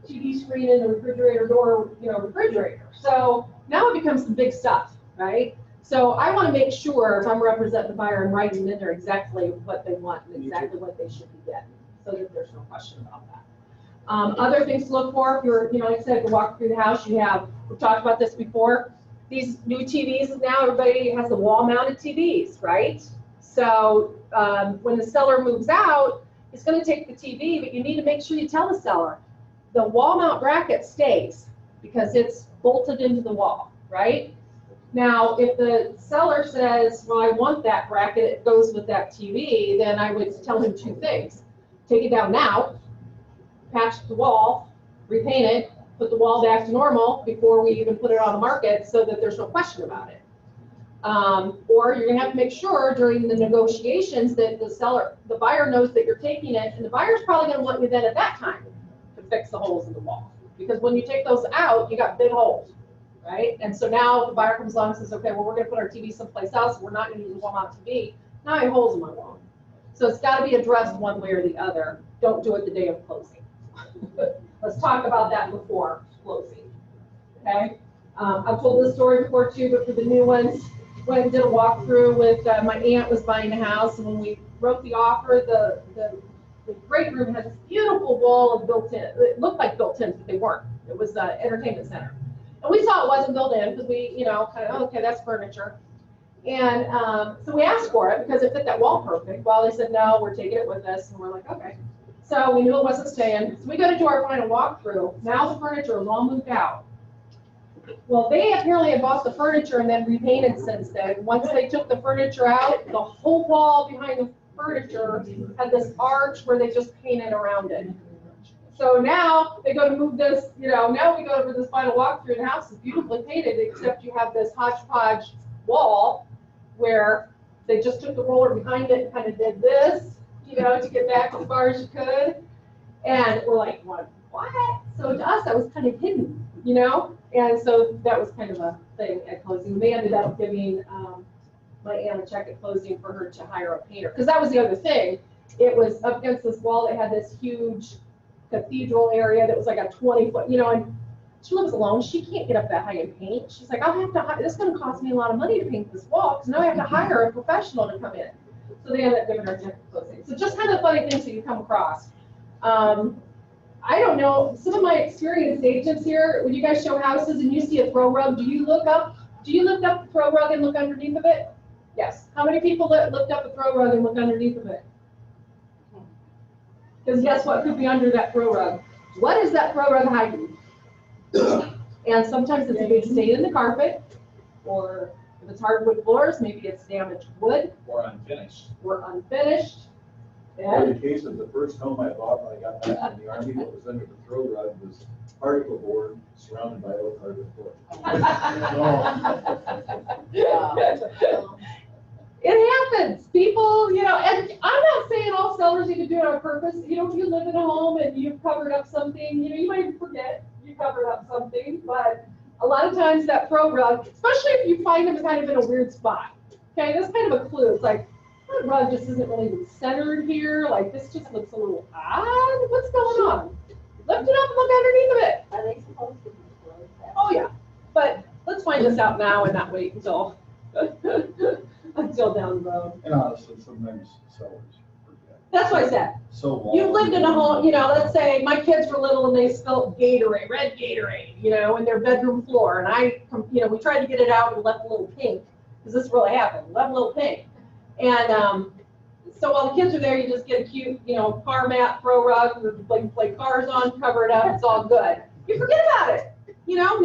TV screen in the refrigerator door, you know, refrigerator. So now it becomes some big stuff, right? So I want to make sure if I'm representing the buyer and writing in there exactly what they want and exactly what they should be getting, so that there's no question about that. Other things to look for, if you're, you know, like I said, if you walk through the house, you have, we've talked about this before, these new TVs, now everybody has the wall-mounted TVs, right? So when the seller moves out, it's going to take the TV, but you need to make sure you tell the seller, the wall mount bracket stays because it's bolted into the wall, right? Now, if the seller says, well, I want that bracket, it goes with that TV, then I would tell him two things. Take it down now, patch the wall, repaint it, put the wall back to normal before we even put it on the market so that there's no question about it. Or you're gonna have to make sure during the negotiations that the buyer knows that you're taking it, and the buyer's probably gonna want you then at that time to fix the holes in the wall. Because when you take those out, you got big holes, right? And so now the buyer comes along and says, okay, well, we're gonna put our TV someplace else, we're not gonna use the wall-mount TV. Now I have holes in my wall. So it's gotta be addressed one way or the other. Don't do it the day of closing. Let's talk about that before closing, okay? I've told this story before too, but for the new ones, went and did a walkthrough with, my aunt was buying a house, and when we wrote the offer, the great room had this beautiful wall of built-in, it looked like built-ins, but they weren't. It was an entertainment center. And we saw it wasn't built in, because we, you know, kind of, oh, okay, that's furniture. And so we asked for it, because it fit that wall perfect. Well, they said, no, we're taking it with us, and we're like, okay. So we knew it wasn't staying. So we go to do our final walkthrough. Now the furniture is all moved out. Well, they apparently had bought the furniture and then repainted since then. Once they took the furniture out, the whole wall behind furniture had this arch where they just painted around it. So now they go to move this, now we go over this final walkthrough and the house is beautifully painted, except you have this hodgepodge wall where they just took the roller behind it and kind of did this, to get back as far as you could. And we're like, what? So to us, that was kind of hidden, And so that was kind of a thing at closing. They ended up giving my aunt a check at closing for her to hire a painter. Because that was the other thing. It was up against this wall that had this huge cathedral area that was like a 20-foot, and she lives alone. She can't get up that high and paint. She's like, I'll have to hire, this is going to cost me a lot of money to paint this wall because now I have to hire a professional to come in. So they ended up giving her a check at closing. So just kind of funny things that you come across. I don't know, some of my experienced agents here, when you guys show houses and you see a throw rug, do you lift up the throw rug and look underneath of it? Yes. How many people lift up the throw rug and look underneath of it? Because guess what could be under that throw rug? What is that throw rug hiding? And sometimes it's a big stain in the carpet, or if it's hardwood floors, maybe it's damaged wood. Or unfinished. In the case of the first home I bought when I got back from the Army, what was under the throw rug was particle board surrounded by oak hardwood floor. It happens. People, and I'm not saying all sellers need to do it on purpose. If you live in a home and you've covered up something, you might forget you covered up something, but a lot of times that throw rug, especially if you find them kind of in a weird spot. Okay, that's kind of a clue. It's like, that rug just isn't really even centered here. Like, this just looks a little odd. What's going on? Lift it up and look underneath of it. Are they supposed to be closed? Oh, yeah. But let's find this out now and not wait until down the road. And honestly, sometimes sellers forget. That's what I said. So long. You lived in a home, let's say my kids were little and they spilled Gatorade, red Gatorade, in their bedroom floor. And we tried to get it out and left a little pink, because this really happened, left a little pink. And so while the kids are there, you just get a cute, car mat, throw rug, play cars on, cover it up, it's all good. You forget about it. Now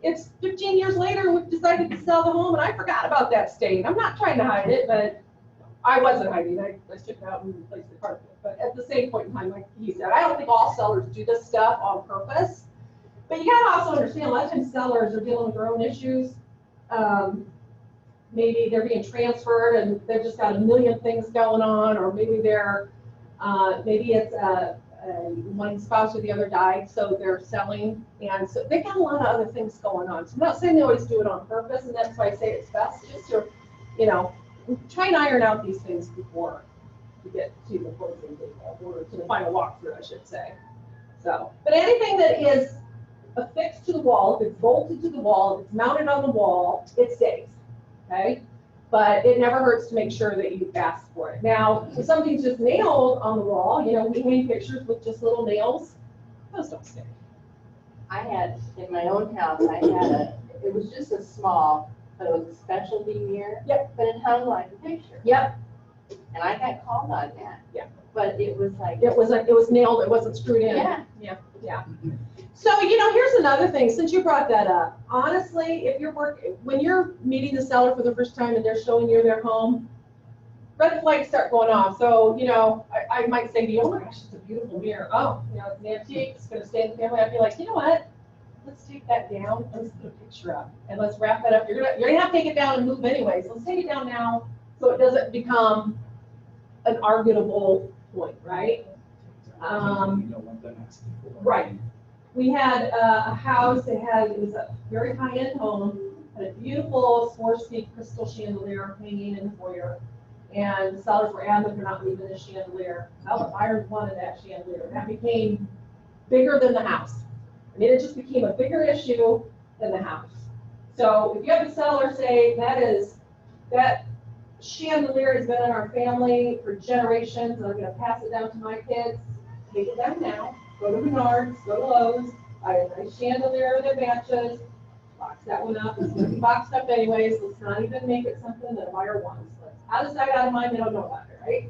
it's 15 years later, we've decided to sell the home, and I forgot about that stain. I'm not trying to hide it, but I wasn't hiding. I took it out and replaced the carpet. But at the same point in time, like he said, I don't think all sellers do this stuff on purpose. But you gotta also understand, a lot of times sellers are dealing with their own issues. Maybe they're being transferred and they've just got a million things going on, or maybe maybe it's one spouse or the other died, so they're selling, and so they got a lot of other things going on. So I'm not saying they always do it on purpose, and that's why I say it's best just to, try and iron out these things before you get to the closing table, or to the final walkthrough, I should say. So, but anything that is affixed to the wall, if it's bolted to the wall, if it's mounted on the wall, it stays. Okay, but it never hurts to make sure that you ask for it. Now, if something's just nailed on the wall, we hang pictures with just little nails, those don't stay. I had, in my own house, it was just a small, but it was a specialty mirror. Yep. But it hung like a picture. Yep. And I got called on that. Yeah. But it was like. It was nailed, it wasn't screwed in. Yeah. So, here's another thing, since you brought that up. Honestly, when you're meeting the seller for the first time and they're showing you their home, red flags start going off. So, I might say to you, oh my gosh, it's a beautiful mirror. Oh, it's an antique, it's gonna stay in the family. I'd be like, you know what? Let's take that down and let's put a picture up and let's wrap that up. You're gonna have to take it down and move anyways. Let's take it down now so it doesn't become an arguable point, right? Right. We had a house that it was a very high-end home, had a beautiful Swarovski crystal chandelier hanging in the foyer. And the sellers were adamant they're not leaving the chandelier. Well, the buyers wanted that chandelier. That became bigger than the house. I mean, it just became a bigger issue than the house. So if you have a seller say that chandelier has been in our family for generations, and I'm going to pass it down to my kids, take it down now. Go to Menards, go to Lowe's, buy a nice chandelier that matches, box that one up. It's going to be boxed up anyways. Let's not even make it something that a buyer wants. Out of sight, out of mind, they don't know about it, right?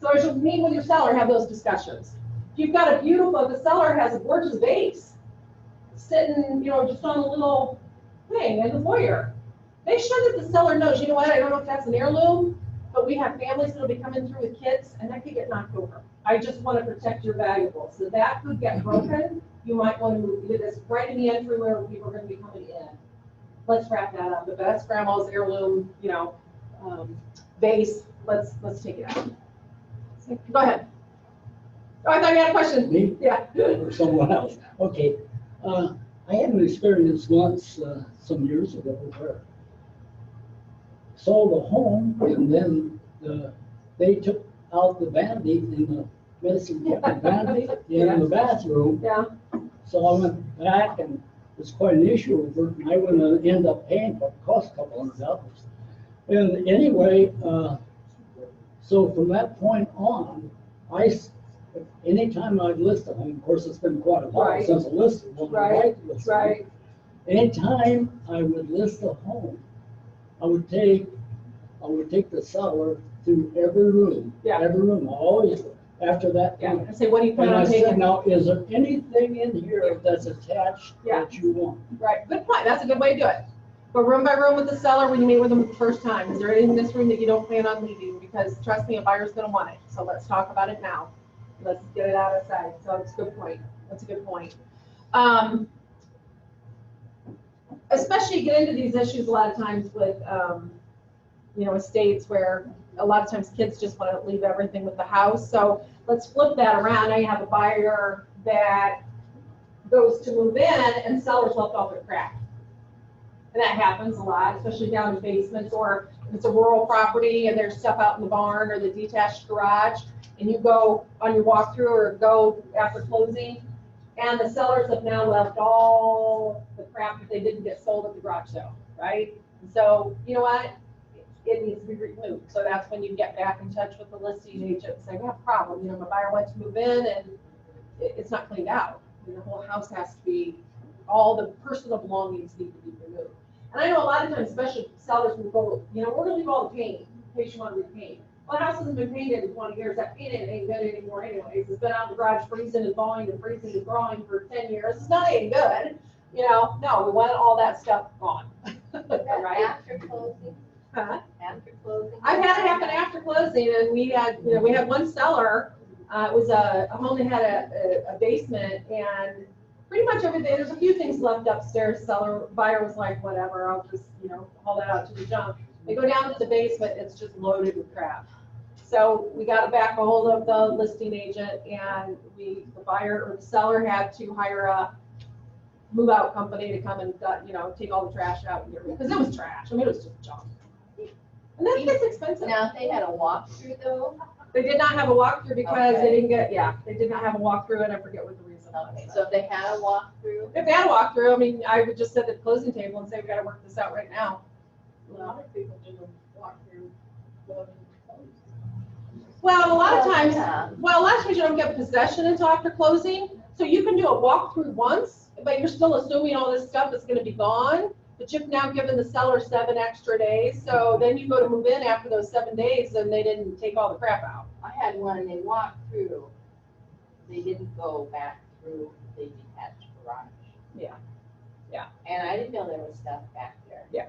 So as you meet with your seller, have those discussions. If you've got the seller has a gorgeous vase sitting, just on a little thing in the foyer. Make sure that the seller knows, I don't know if that's an heirloom, but we have families that'll be coming through with kids, and that could get knocked over. I just want to protect your valuables. So that could get broken. You might want to move this right in the entry where people are going to be coming in. Let's wrap that up. If that's grandma's heirloom, vase, let's take it out. Go ahead. Oh, I thought you had a question. Me? Yeah. Or someone else. Okay. I had an experience once, some years ago, where sold a home and then they took out the vanity in the medicine cabinet vanity in the bathroom. Yeah. So I went back and it was quite an issue over it, and I wouldn't end up paying for it, cost a couple $100. And anyway, so from that point on, anytime I'd list a home, of course, it's been quite a while Right. since I listed one. I Right, like to list one. right. Anytime I would list a home, I would take the seller through every room. Yeah. Every room, always, after that Yeah. point. I say, what do you plan And I on said, taking? now, is there anything in here that's attached Yeah. that you want? Right, good point. That's a good way to do it. Go room by room with the seller when you meet with them the first time. Is there anything in this room that you don't plan on leaving? Because trust me, a buyer's gonna want it. So let's talk about it now. Let's get it out of sight. So it's a good point. That's a good point. Especially get into these issues a lot of times with, estates where a lot of times kids just want to leave everything with the house. So let's flip that around. Now you have a buyer that goes to move in and seller's left all their crap. And that happens a lot, especially down in basements, or if it's a rural property and there's stuff out in the barn or the detached garage, and you go on your walkthrough or go after closing, and the sellers have now left all the crap that they didn't get sold at the garage sale, right? And so, you know what? It needs to be removed. So that's when you get back in touch with the listing agent and say, we have a problem. My buyer went to move in and it's not cleaned out. The whole house has to be, all the personal belongings need to be removed. And I know a lot of times, especially sellers will go, we're gonna leave all the paint in case you want to repaint. Well, the house hasn't been painted in 20 years. That paint ain't good anymore anyways. It's been out in the garage freezing and thawing and freezing and thawing for 10 years. It's not any good. No, we want all that stuff gone. Right? After closing, Huh? after closing. I've had it happen after closing, and we had one seller, it was a home that had a basement, and pretty much everything, there's a few things left upstairs. Buyer was like, whatever, I'll just, haul that out to the junk. They go down to the basement, it's just loaded with crap. So we got back a hold of the listing agent, and the buyer or the seller had to hire a move out company to come and, take all the trash out and get rid of it, because it was trash. It was just junk. And that gets expensive. Now, if they had a walkthrough though, They did not have a walkthrough because they didn't get, they did not have a walkthrough, and I forget what the reason was. okay, so if they had a walkthrough, If they had a walkthrough, I would just sit at the closing table and say, we gotta work this out right now. A lot of people do a walkthrough. Well, a lot of times, Yeah. you don't get possession until after closing, so you can do a walkthrough once, but you're still assuming all this stuff is gonna be gone, but you've now given the seller 7 extra days, so then you go to move in after those 7 days and they didn't take all the crap out. I had one and they walked through, they didn't go back through the detached garage. Yeah. Yeah. And I didn't know there was stuff back there. Yeah.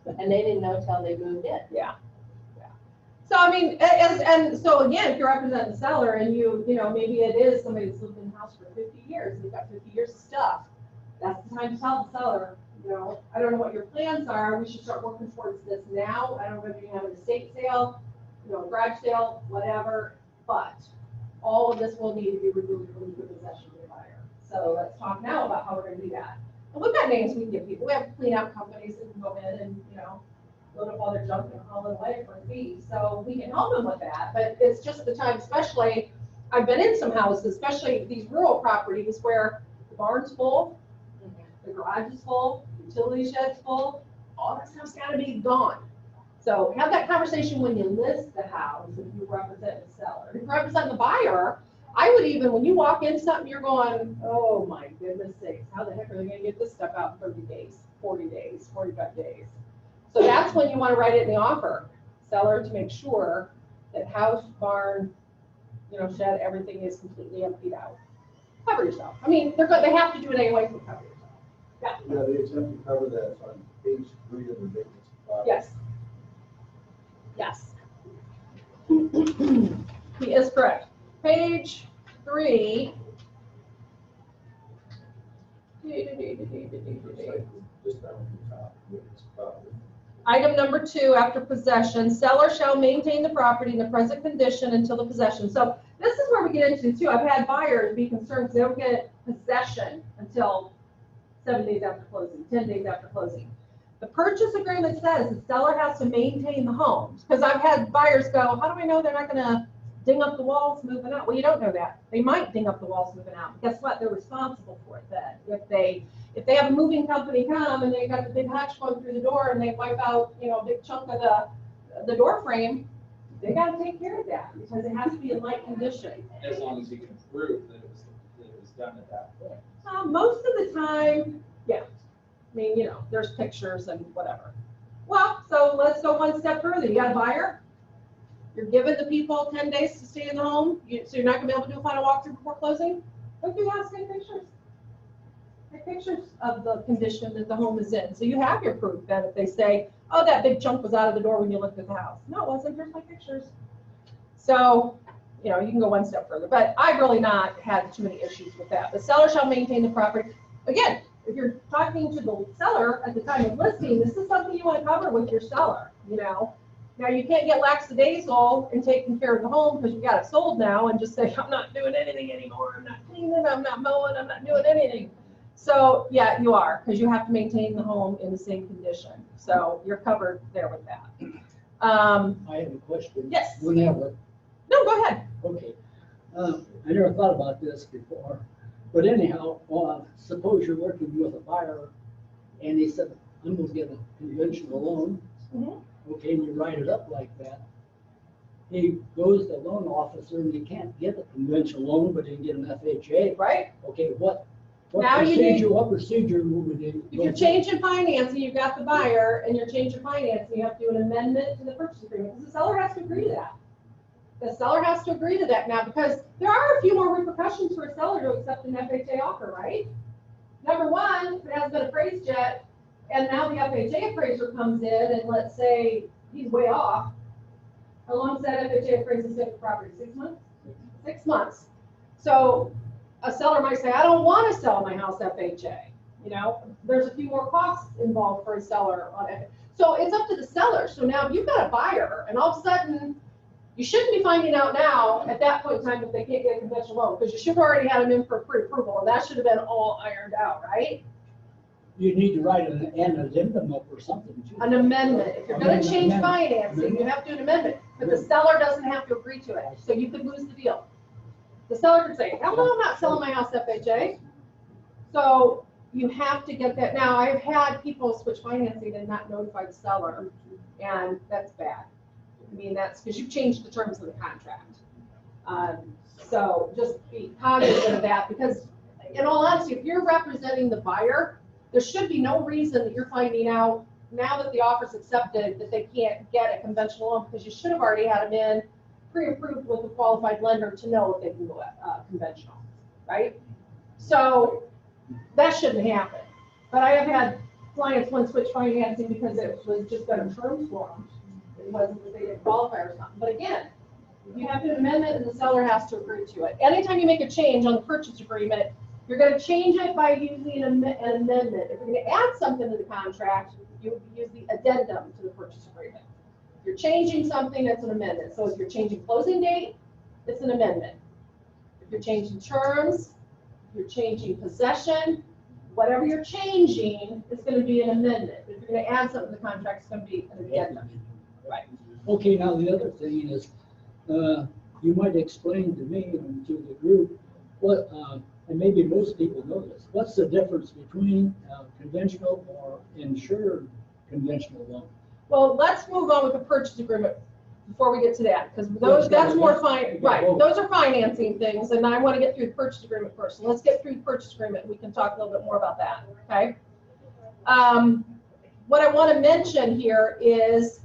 And they didn't know till they moved in. So, and so again, if you're representing the seller and maybe it is somebody that's lived in the house for 50 years, and you've got 50 years of stuff, that's the time to tell the seller, I don't know what your plans are, we should start working towards this now. I don't know if you have an estate sale, a garage sale, whatever, but all of this will need to be removed from the possession of the buyer. So let's talk now about how we're gonna do that. And we've got names we can give people. We have clean out companies that can go in and, load up all their junk and haul it away for a fee. So we can help them with that, but it's just the time, especially, I've been in some houses, especially these rural properties where the barn's full, the garage is full, utility shed's full, all that stuff's gotta be gone. So have that conversation when you list the house, if you represent the seller. If you represent the buyer, I would even, when you walk in something, you're going, oh my goodness sakes, how the heck are they gonna get this stuff out in 30 days, 40 days, 45 days? So that's when you wanna write it in the offer, seller, to make sure that house, barn, shed, everything is completely emptied out. Cover yourself. They have to do it anyway, so cover yourself. Yeah, the attempt to cover that on page 3 of the vacancy file. Yes. Yes. He is correct. Page 3. Just down the top, it's property. Item number 2, after possession, seller shall maintain the property in the present condition until the possession. So this is where we get into too. I've had buyers be concerned because they don't get possession until 7 days after closing, 10 days after closing. The purchase agreement says the seller has to maintain the home. Because I've had buyers go, how do I know they're not going to ding up the walls moving out? Well, you don't know that. They might ding up the walls moving out. But guess what? They're responsible for it then. If they have a moving company come and they got the big hatch going through the door and they wipe out, a big chunk of the door frame, they got to take care of that because it has to be in light condition. As long as you can prove that it was done at that point. Most of the time, yeah. I mean, there's pictures and whatever. Well, so let's go one step further. You got a buyer. You're giving the people 10 days to stay in the home. So you're not going to be able to do a final walkthrough before closing? Go through the house, take pictures. Take pictures of the condition that the home is in. So you have your proof that if they say, oh, that big chunk was out of the door when you looked at the house. No, it wasn't. Here's my pictures. So, you can go one step further. But I've really not had too many issues with that. The seller shall maintain the property. Again, if you're talking to the seller at the time of listing, this is something you want to cover with your seller, Now you can't get lackadaisical in taking care of the home because you got it sold now and just say, I'm not doing anything anymore. I'm not cleaning, I'm not mowing, I'm not doing anything. So yeah, you are, because you have to maintain the home in the same condition. So you're covered there with that. I have a question. Yes. Whenever. No, go ahead. Okay. I never thought about this before, but anyhow, suppose you're working with a buyer and he said, I'm going to get a conventional loan. Mm-hmm. Okay, and you write it up like that. He goes to the loan officer and he can't get a conventional loan, but he can get an FHA. Right. Okay, what Now you need- procedure would they? If you're changing financing, you've got the buyer and you're changing financing, you have to do an amendment to the purchase agreement. Because the seller has to agree to that. The seller has to agree to that now because there are a few more repercussions for a seller to accept an FHA offer, right? Number one, if it hasn't been appraised yet, and now the FHA appraiser comes in and let's say he's way off. How long does that FHA appraiser stay with the property? 6 months? 6 months. So a seller might say, I don't want to sell my house FHA. There's a few more costs involved for a seller on it. So it's up to the seller. So now if you've got a buyer and all of a sudden, you shouldn't be finding out now at that point in time if they can't get a conventional loan because you should have already had them in for pre-approval and that should have been all ironed out, right? You need to write an addendum up or something too. An amendment. If you're going to change financing, you have to do an amendment, but the seller doesn't have to agree to it. So you could lose the deal. The seller could say, hell no, I'm not selling my house FHA. So you have to get that. Now, I've had people switch financing and not notify the seller, and that's bad. I mean, that's because you've changed the terms of the contract. So just be cognizant of that because, in all honesty, if you're representing the buyer, there should be no reason that you're finding out now that the offer's accepted that they can't get a conventional loan because you should have already had them in pre-approved with a qualified lender to know if they can go conventional, right? So that shouldn't happen. But I have had clients want to switch financing because it was just better terms for them. It wasn't that they didn't qualify or something. But again, you have to do an amendment and the seller has to agree to it. Anytime you make a change on the purchase agreement, you're going to change it by using an amendment. If you're going to add something to the contract, you would use the addendum to the purchase agreement. If you're changing something, it's an amendment. So if you're changing closing date, it's an amendment. If you're changing terms, if you're changing possession, whatever you're changing is going to be an amendment. If you're going to add something to the contract, it's going to be an addendum. Right. Okay, now the other thing is, you might explain to me and to the group what, and maybe most people know this, what's the difference between conventional or insured conventional loan? Well, let's move on with the purchase agreement before we get to that, because that's more right. Those are financing things, and I want to get through the purchase agreement first. So let's get through the purchase agreement. We can talk a little bit more about that. Okay. What I want to mention here is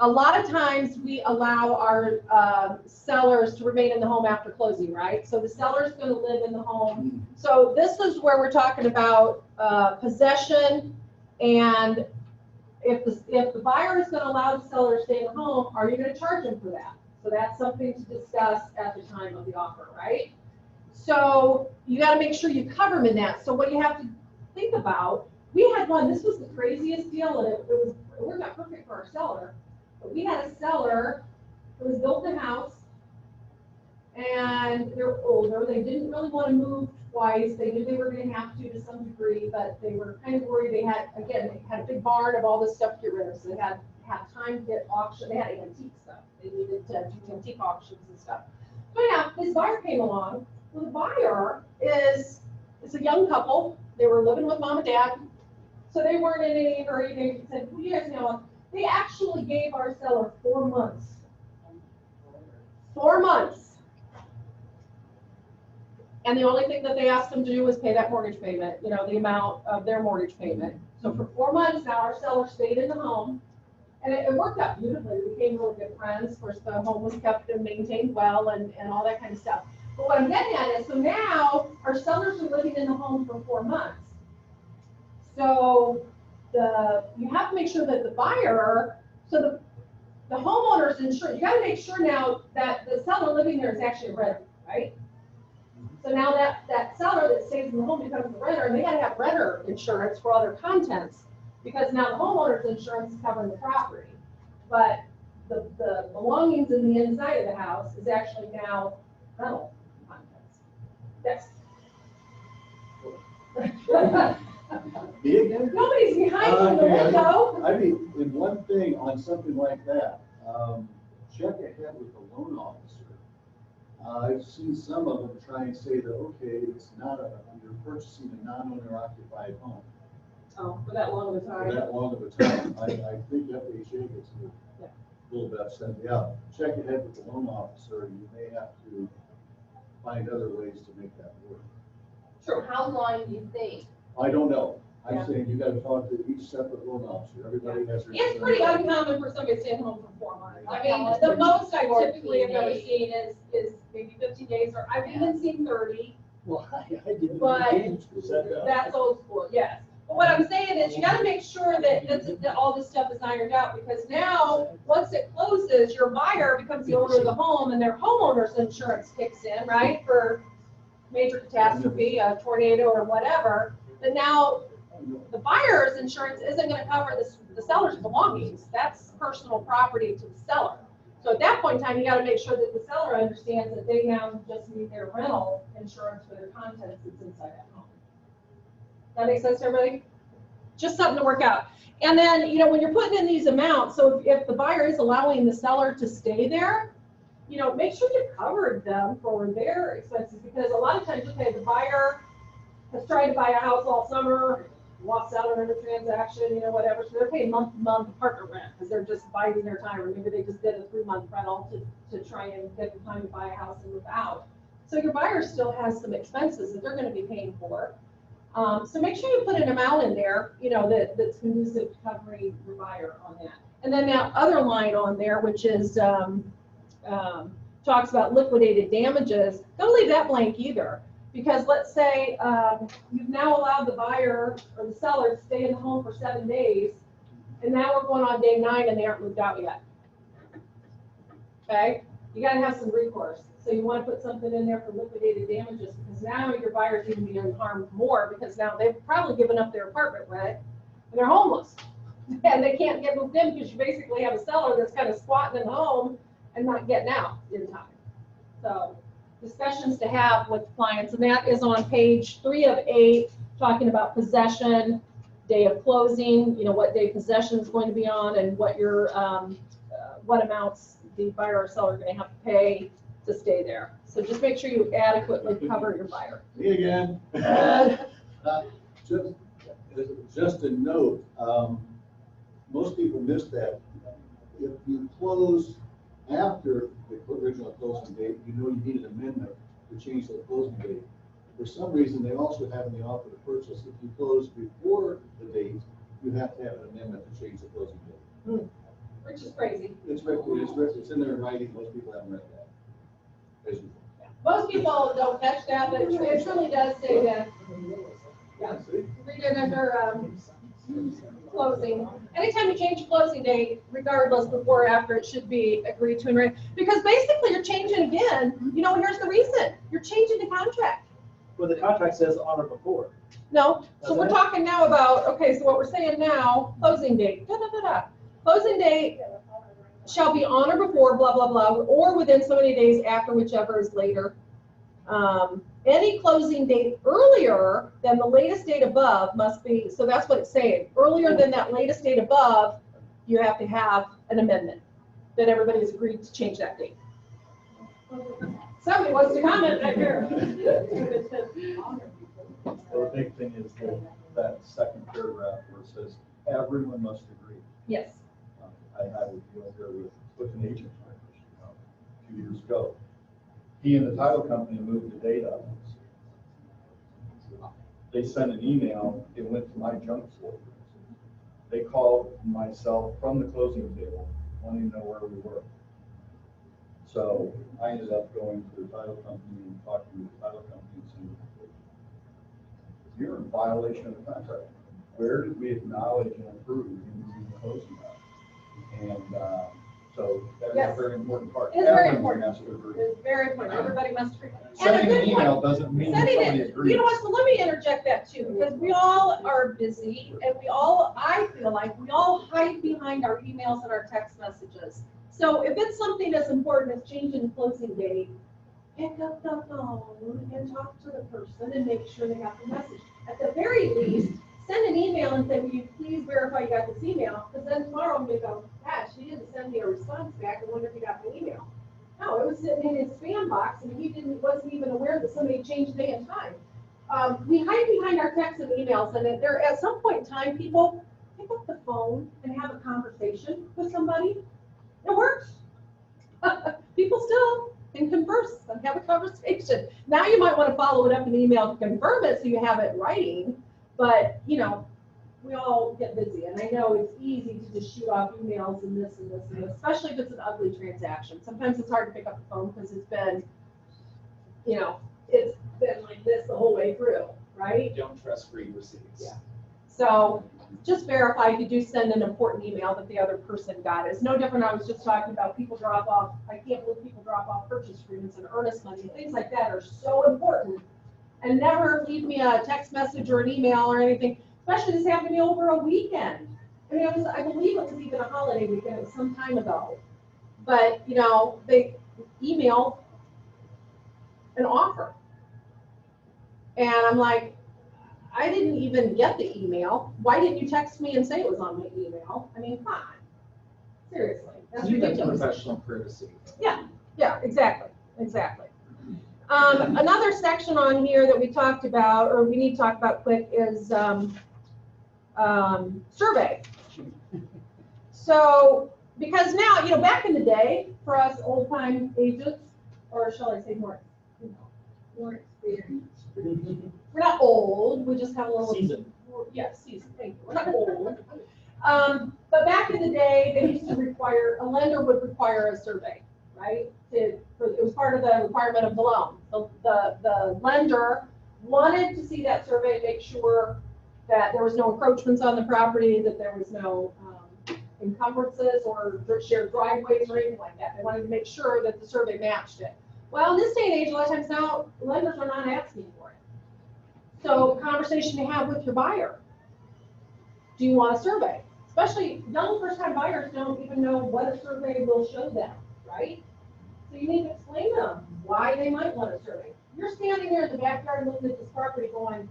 a lot of times we allow our sellers to remain in the home after closing, right? So the seller's going to live in the home. So this is where we're talking about possession and if the buyer is gonna allow the seller to stay in the home, are you gonna charge them for that? So that's something to discuss at the time of the offer, right? So you gotta make sure you cover them in that. So what you have to think about, we had one, this was the craziest deal, and it worked out perfect for our seller. But we had a seller who was built a house, and they're older, they didn't really want to move twice, they knew they were gonna have to some degree, but they were kind of worried, they had a big barn of all this stuff to get rid of, so they had time to get auction, they had antique stuff, they needed to do antique auctions and stuff. So yeah, this buyer came along, well, the buyer is a young couple, they were living with mom and dad, so they weren't in any hurry, they said, well, you guys know, they actually gave our seller 4 months. 4 months. And the only thing that they asked them to do was pay that mortgage payment, you know, the amount of their mortgage payment. So for 4 months now, our seller stayed in the home, and it worked out beautifully. We became really good friends. Of course, the home was kept and maintained well and all that kind of stuff. But what I'm getting at is, so now our sellers are living in the home for 4 months. So you have to make sure that the buyer, so the homeowner's insurance, you gotta make sure now that the seller living there is actually a renter, right? So now that seller that stays in the home becomes the renter, and they gotta have renter insurance for all their contents, because now the homeowner's insurance is covering the property. But the belongings in the inside of the house is actually now rental contents. Yes. Me again? Nobody's behind the window. I mean, in one thing on something like that, check ahead with the loan officer. I've seen some of them try and say that, okay, it's not you're purchasing a non-owner occupied home. Oh, for that long of a For time. that long of a time. I think FHA gets a little bit upset. Yeah, check ahead with the loan officer, and you may have to find other ways to make that work. Sure, how long do you think? I don't know. I'm Yeah. saying you gotta talk to each separate loan officer. Everybody has their. It's pretty uncommon for somebody to stay at home for 4 months. I mean, the most I typically have ever seen is maybe 15 days, or I've even seen 30. Well, I didn't. But change that. That's old school, yes. But what I'm saying is, you gotta make sure that all this stuff is ironed out, because now, once it closes, your buyer becomes the owner of the home, and their homeowner's insurance kicks in, right? For major catastrophe, a tornado or whatever, but now the buyer's insurance isn't gonna cover the seller's belongings. That's personal property to the seller. So at that point in time, you gotta make sure that the seller understands that they now just need their rental insurance for their contents that's inside that home. That makes sense to everybody? Just something to work out. And then, you know, when you're putting in these amounts, so if the buyer is allowing the seller to stay there, you know, make sure you covered them for their expenses, because a lot of times, okay, the buyer has tried to buy a house all summer, walks out on a transaction, you know, whatever, so they're paying month-to-month apartment rent, because they're just biding their time, or maybe they just did a 3-month rental to try and get the time to buy a house and move out. So your buyer still has some expenses that they're gonna be paying for. So make sure you put an amount in there, you know, that's conducive to covering your buyer on that. And then that other line on there, which is, talks about liquidated damages, don't leave that blank either. Because let's say you've now allowed the buyer or the seller to stay in the home for 7 days, and now we're going on day 9 and they aren't moved out yet. Okay, you gotta have some recourse. So you wanna put something in there for liquidated damages, because now your buyer's even being harmed more, because now they've probably given up their apartment rent and they're homeless. And they can't get moved in, because you basically have a seller that's kind of squatting in the home and not getting out in time. So discussions to have with clients, and that is on page 3 of 8, talking about possession, day of closing, you know, what day possession is going to be on, and what your what amounts the buyer or seller are going to have to pay to stay there. So just make sure you adequately cover your buyer. Me again. Just a note, most people miss that. If you close after the original closing date, you know you need an amendment to change the closing date. For some reason, they also have in the offer to purchase, if you close before the date, you have to have an amendment to change the closing date. Which is crazy. It's in there in writing, most people haven't read that. As usual. Most people don't catch that, but it truly does say that. Yeah. Read it under closing. anytime you change a closing date, regardless before or after, it should be agreed to and written. Because basically you're changing again, you know, here's the reason, you're changing the contract. Well, the contract says on or before. No, so we're talking now about, okay, so what we're saying now, closing date, Closing date shall be on or before, blah, blah, blah, or within so many days after, whichever is later. Any closing date earlier than the latest date above must be, so that's what it's saying. Earlier than that latest date above, you have to have an amendment that everybody's agreed to change that date. Somebody wants to comment right here. Well, the big thing is that second paragraph where it says, everyone must agree. Yes. I had a deal here with an agent a few years ago. He and the title company moved the date up. They sent an email, it went to my junk folder. They called myself from the closing table, wanting to know where we were. So I ended up going to the title company and talking to the title company and saying, you're in violation of the contract. Where did we acknowledge and approve in the closing doc? And so that's Yes. a very important part. It is very Everyone important. has to agree. It's very important, everybody must agree. And a Sending good an point. email doesn't mean Sending somebody it, agrees. you know what, so let me interject that too, because we all are busy and we all, I feel like we all hide behind our emails and our text messages. So if it's something as important as changing the closing date, pick up the phone and talk to the person and make sure they got the message. At the very least, send an email and say, will you please verify you got this email? Because then tomorrow I'm gonna go, gosh, he didn't send me a response back, I wonder if he got the email. No, it was sitting in his spam box and he wasn't even aware that somebody changed day and time. We hide behind our texts and emails, and there, at some point in time, people pick up the phone and have a conversation with somebody. It works. People still can converse and have a conversation. Now you might want to follow it up in email to confirm it so you have it in writing, but you know, we all get busy, and I know it's easy to just shoot off emails and this and this and this, especially if it's an ugly transaction. Sometimes it's hard to pick up the phone because it's been, you know, it's been like this the whole way through, right? Don't trust free receipts. Yeah. So just verify if you do send an important email that the other person got it. It's no different. I was just talking about people drop off, I can't believe people drop off purchase agreements and earnest money. Things like that are so important. And never leave me a text message or an email or anything, especially this happened to me over a weekend. I mean, I believe it was even a holiday weekend, it was some time ago. But, you know, they emailed an offer. And I'm like, I didn't even get the email. Why didn't you text me and say it was on my email? I mean, come on. Seriously, that's I think that's ridiculous. professional courtesy. Yeah, exactly. Another section on here that we talked about, or we need to talk about quick, is survey. So, because now, you know, back in the day, for us old-time agents, or shall I say more experienced. We're not old, we just have a little. Seasoned. Yeah, seasoned, thank you. We're not old. But back in the day, they used to require, a lender would require a survey, right? It was part of the requirement of the loan. The lender wanted to see that survey, make sure that there was no encroachments on the property, that there was no encumbrances or shared driveways or anything like that. They wanted to make sure that the survey matched it. Well, in this day and age, a lot of times now, lenders are not asking for it. So conversation to have with your buyer. Do you want a survey? Especially young first-time buyers don't even know what a survey will show them, right? So you need to explain to them why they might want a survey. You're standing there in the backyard looking at this property going,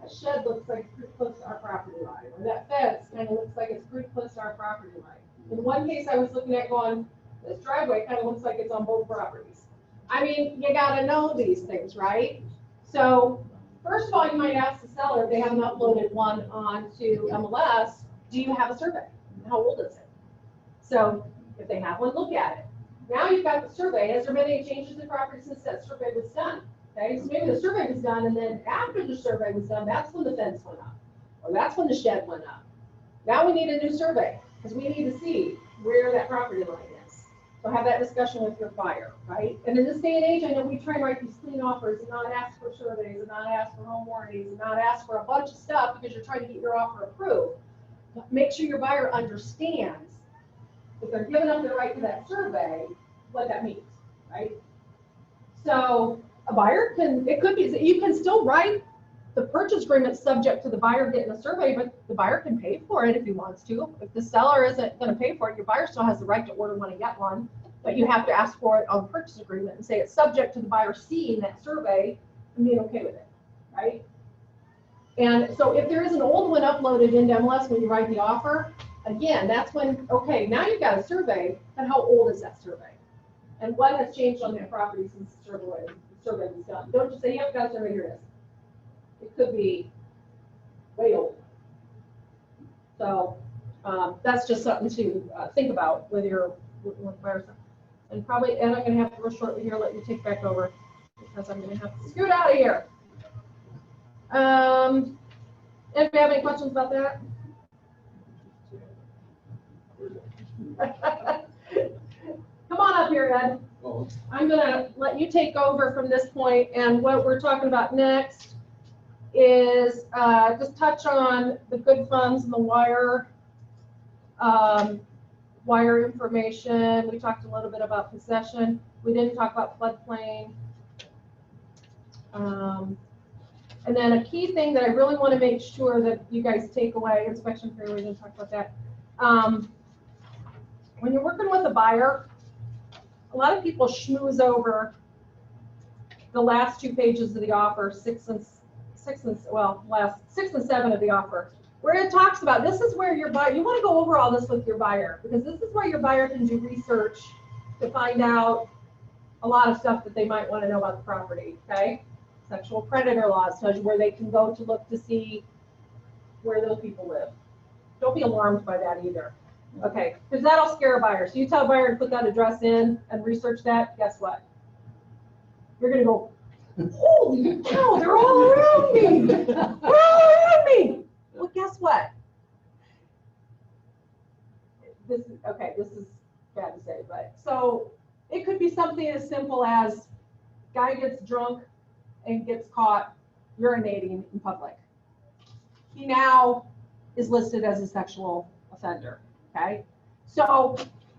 that shed looks like it's pretty close to our property line, or that fence kind of looks like it's pretty close to our property line. In one case I was looking at going, this driveway kind of looks like it's on both properties. I mean, you gotta know these things, right? So first of all, you might ask the seller, if they haven't uploaded one onto MLS, do you have a survey? How old is it? So if they have one, look at it. Now you've got the survey. Has there been any changes in the property since that survey was done? Okay, so maybe the survey was done, and then after the survey was done, that's when the fence went up, or that's when the shed went up. Now we need a new survey, because we need to see where that property line is. So have that discussion with your buyer, right? And in this day and age, I know we try and write these clean offers and not ask for surveys and not ask for home warranties and not ask for a bunch of stuff because you're trying to get your offer approved. make sure your buyer understands if they're giving up their right to that survey, what that means, right? So a buyer can, it could be, you can still write the purchase agreement subject to the buyer getting a survey, but the buyer can pay for it if he wants to. If the seller isn't gonna pay for it, your buyer still has the right to order one and get one, but you have to ask for it on the purchase agreement and say it's subject to the buyer seeing that survey and being okay with it, right? And so if there is an old one uploaded into MLS when you write the offer, again, that's when, okay, now you've got a survey, and how old is that survey? And what has changed on that property since the survey was done? Don't just say, yep, got a survey, here it is. It could be way old. So that's just something to think about with your with buyers. And probably, and I'm gonna have to real shortly here, let you take back over because I'm gonna have to scoot out of here. Anybody have any questions about that? Come on up here, Ed. I'm gonna let you take over from this point, and what we're talking about next is just touch on the good funds and the wire information. We talked a little bit about possession. We didn't talk about floodplain. And then a key thing that I really want to make sure that you guys take away, inspection period, we didn't talk about that. When you're working with a buyer, a lot of people schmooze over the last 2 pages of the offer, 6 and 7 of the offer, where it talks about this is where your buyer, you want to go over all this with your buyer, because this is where your buyer can do research to find out a lot of stuff that they might want to know about the property, okay? Sexual predator laws tells you where they can go to look to see where those people live. Don't be alarmed by that either. Okay, because that'll scare a buyer. So you tell a buyer to put that address in and research that, guess what? You're gonna go, holy cow, they're all around me. They're all around me. Well, guess what? This is bad to say, but so it could be something as simple as guy gets drunk and gets caught urinating in public. He now is listed as a sexual offender, okay? So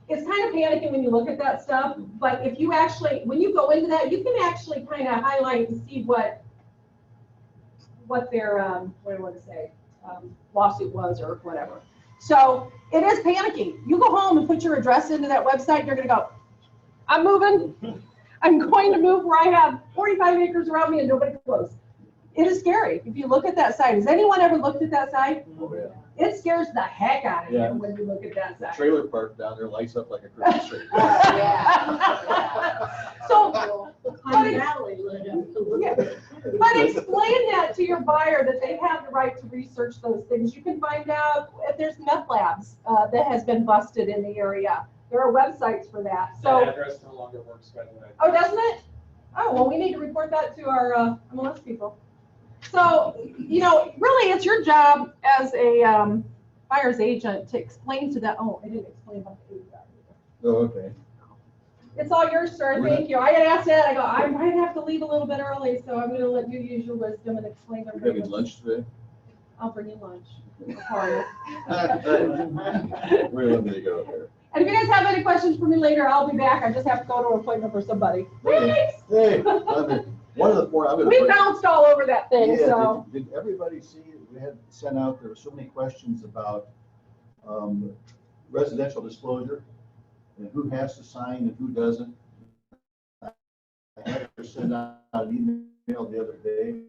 it's kind of panicking when you look at that stuff, but if you actually, when you go into that, you can actually kind of highlight and see what their, what do I want to say, lawsuit was or whatever. So it is panicky. You go home and put your address into that website, you're gonna go, I'm moving. I'm going to move where I have 45 acres around me and nobody close. It is scary. If you look at that site, has anyone ever looked at that site? Oh, yeah. It scares the heck out of Yeah. you when you look at that site. Trailer park down there lights up like a Christmas tree. So, but explain that to your buyer that they have the right to research those things. You can find out if there's meth labs that has been busted in the area. There are websites for that. So, That address no longer works, by the way. oh, doesn't it? Oh, well, we need to report that to our MLS people. So, really, it's your job as a buyer's agent to explain to them. Oh, I didn't explain about the API. Oh, okay. It's all yours, sir. Thank you. I had asked that. I go, I might have to leave a little bit early, so I'm going to let you use your wisdom and explain You everything. having lunch today? I'll bring you lunch. How are you? Where do you go there? And if you guys have any questions for me later, I'll be back. I just have to go to an appointment for somebody. Thanks. Hey, one of the four, I'm gonna. We bounced all over that thing, Yeah, so. did everybody see, we had sent out, there were so many questions about residential disclosure and who has to sign and who doesn't. I had to send out an email the other day.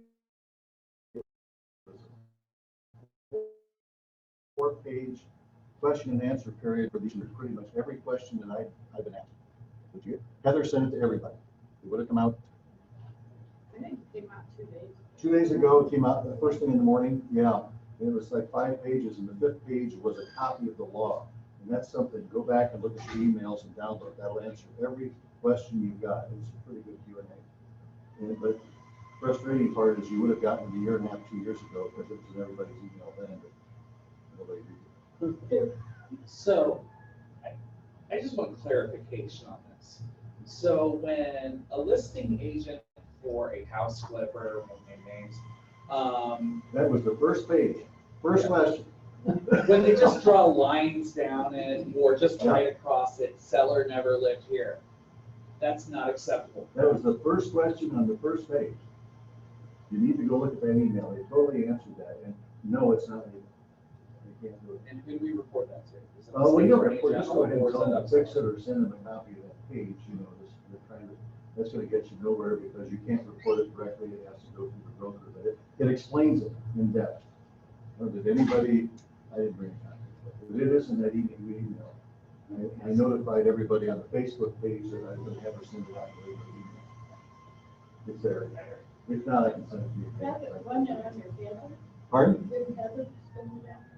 4-page question and answer period for these, pretty much every question that I've been asked. Did you? Heather sent it to everybody. It would have come out. I think it came out 2 days. 2 days ago, it came out the first thing in the morning. Yeah, it was like 5 pages, and the 5th page was a copy of the law. And that's something, go back and look at your emails and download. That'll answer every question you've got. It was a pretty good Q&A. But frustrating part is you would have gotten it a year and a half, 2 years ago, because it was in everybody's email then, but nobody did. So, I just want clarification on this. So when a listing agent for a house flipper, won't name names, That was the first page, first question. When they just draw lines down it or just right across it, seller never lived here. That's not acceptable. That was the first question on the first page. You need to go look at that email. They totally answered that. And no, it's not legal. They can't do it. And who do we report that to? Is it the Well, state you attorney just go ahead and general, or is tell them that to fix it or send them a copy of that page, you know, they're trying to, that's gonna get you nowhere because you can't report it directly. It has to go through the broker, but it explains it in depth. Or did anybody, I didn't bring a copy, but it is in that email. I notified everybody on the Facebook page that I would have her send it out to every email. It's there. If not, I can send it to you. Pardon?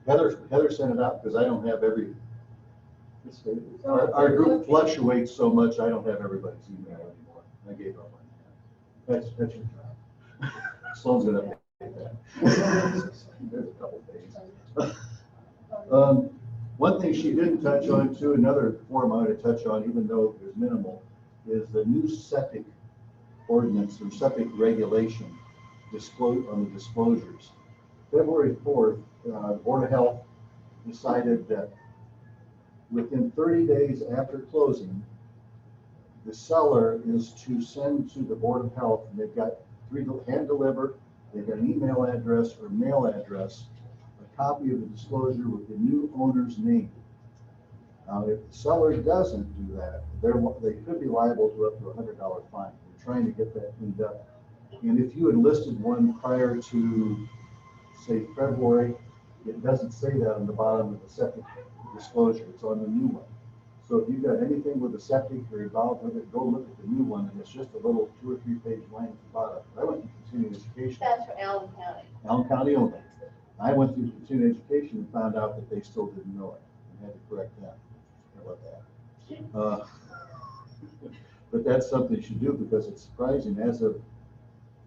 Heather sent it out because I don't have every, our group fluctuates so much, I don't have everybody's email anymore. I gave up on that. That's your job. Sloan's gonna pay that. There's a couple things. One thing she didn't touch on too, another form I want to touch on, even though it's minimal, is the new septic ordinance or septic regulation on the disclosures. February 4th, Board of Health decided that within 30 days after closing, the seller is to send to the Board of Health, and they've got 3 hand delivered, they've got an email address or mail address, a copy of the disclosure with the new owner's name. Now, if the seller doesn't do that, they could be liable to up to a $100 fine. We're trying to get that cleaned up. And if you had listed one prior to, say, February, it doesn't say that on the bottom of the septic disclosure. It's on the new one. So if you've got anything with a septic or involved with it, go look at the new one, and it's just a little 2 or 3 page line at the bottom. I went through continuing education. That's for Allen County. Allen County only. I went through continuing education and found out that they still didn't know it and had to correct that. How about that? But that's something you should do because it's surprising. As of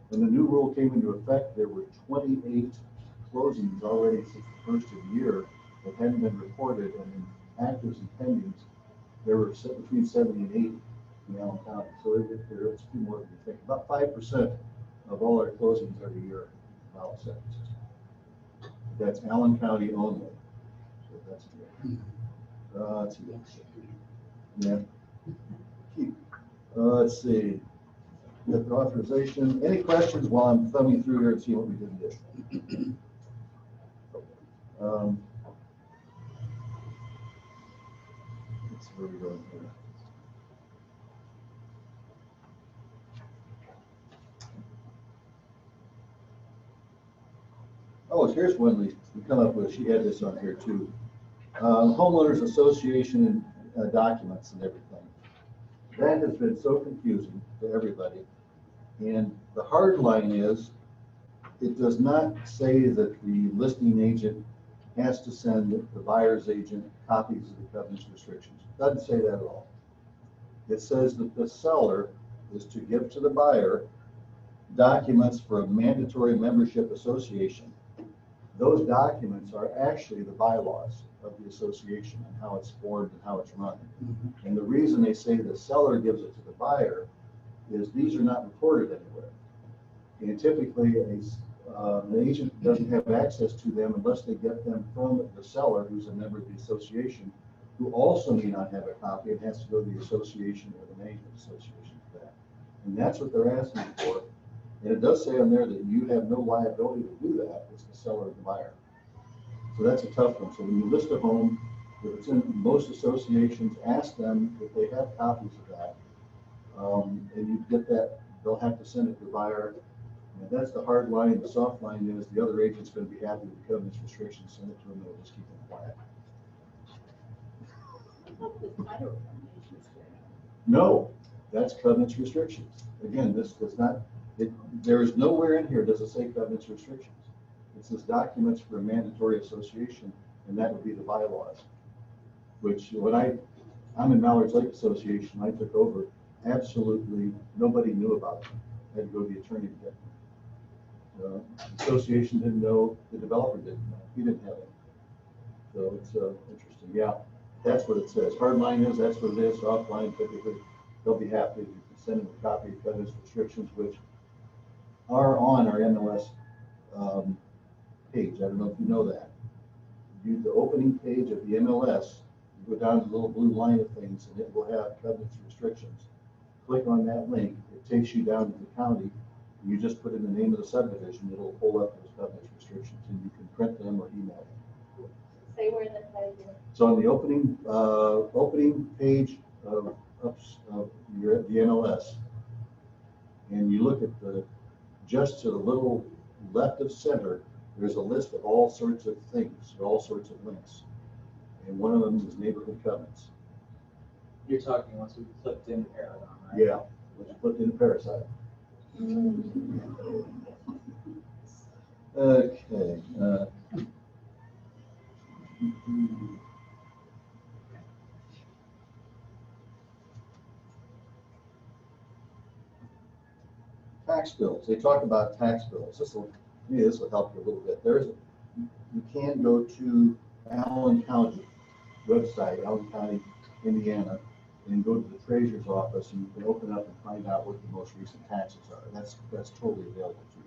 when the new rule came into effect, there were 28 closings already since the first of the year that hadn't been reported, and in actives and pendings, there were between 70 and 80 in Allen County. So it's a few more than you think. About 5% of all our closings every year involve septic systems. That's Allen County only. So that's good. Let's see. Yeah. Let's see. We have the authorization. Any questions while I'm thumbing through here and see what we didn't do? Let's see where we're going here. Oh, here's one we come up with. She had this on here too. Homeowners Association documents and everything. That has been so confusing to everybody. And the hard line is, it does not say that the listing agent has to send the buyer's agent copies of the covenants restrictions. It doesn't say that at all. It says that the seller is to give to the buyer documents for a mandatory membership association. Those documents are actually the bylaws of the association and how it's formed and how it's run. And the reason they say the seller gives it to the buyer is these are not recorded anywhere. And typically, the agent doesn't have access to them unless they get them from the seller, who's a member of the association, who also may not have a copy and has to go to the association or the management association for that. And that's what they're asking for. And it does say on there that you have no liability to do that. It's the seller or the buyer. So that's a tough one. So when you list a home, if it's in most associations, ask them if they have copies of that. And you get that, they'll have to send it to the buyer. And that's the hard line. The soft line is the other agent's going to be happy with the covenants restrictions, send it to them, they'll just keep them quiet. No, that's covenants restrictions. Again, this does not, there is nowhere in here does it say covenants restrictions. It says documents for a mandatory association, and that would be the bylaws. Which when I'm in Mallards Lake Association, I took over, absolutely nobody knew about them. I had to go to the attorney to get them. The association didn't know, the developer didn't know, he didn't have it. So it's interesting. Yeah, that's what it says. Hard line is, that's what it is. Soft line, typically, they'll be happy if you can send them a copy of covenants restrictions, which are on our MLS page. I don't know if you know that. you, the opening page of the MLS, you go down to the little blue line of things, and it will have covenants and restrictions. Click on that link, it takes you down to the county, and you just put in the name of the subdivision, it'll pull up those covenants and restrictions, and you can print them or email them. Say where the page is. So on the opening page of the MLS, and you look at just to the little left of center, there's a list of all sorts of things, all sorts of links. And one of them is neighborhood covenants. You're talking once we flipped into Paragon, right? Yeah, which is put in Parasite. Okay. Tax bills. They talk about tax bills. This will help you a little bit. You can go to Allen County website, Allen County, Indiana, and go to the treasurer's office, and you can open up and find out what the most recent taxes are. That's totally available to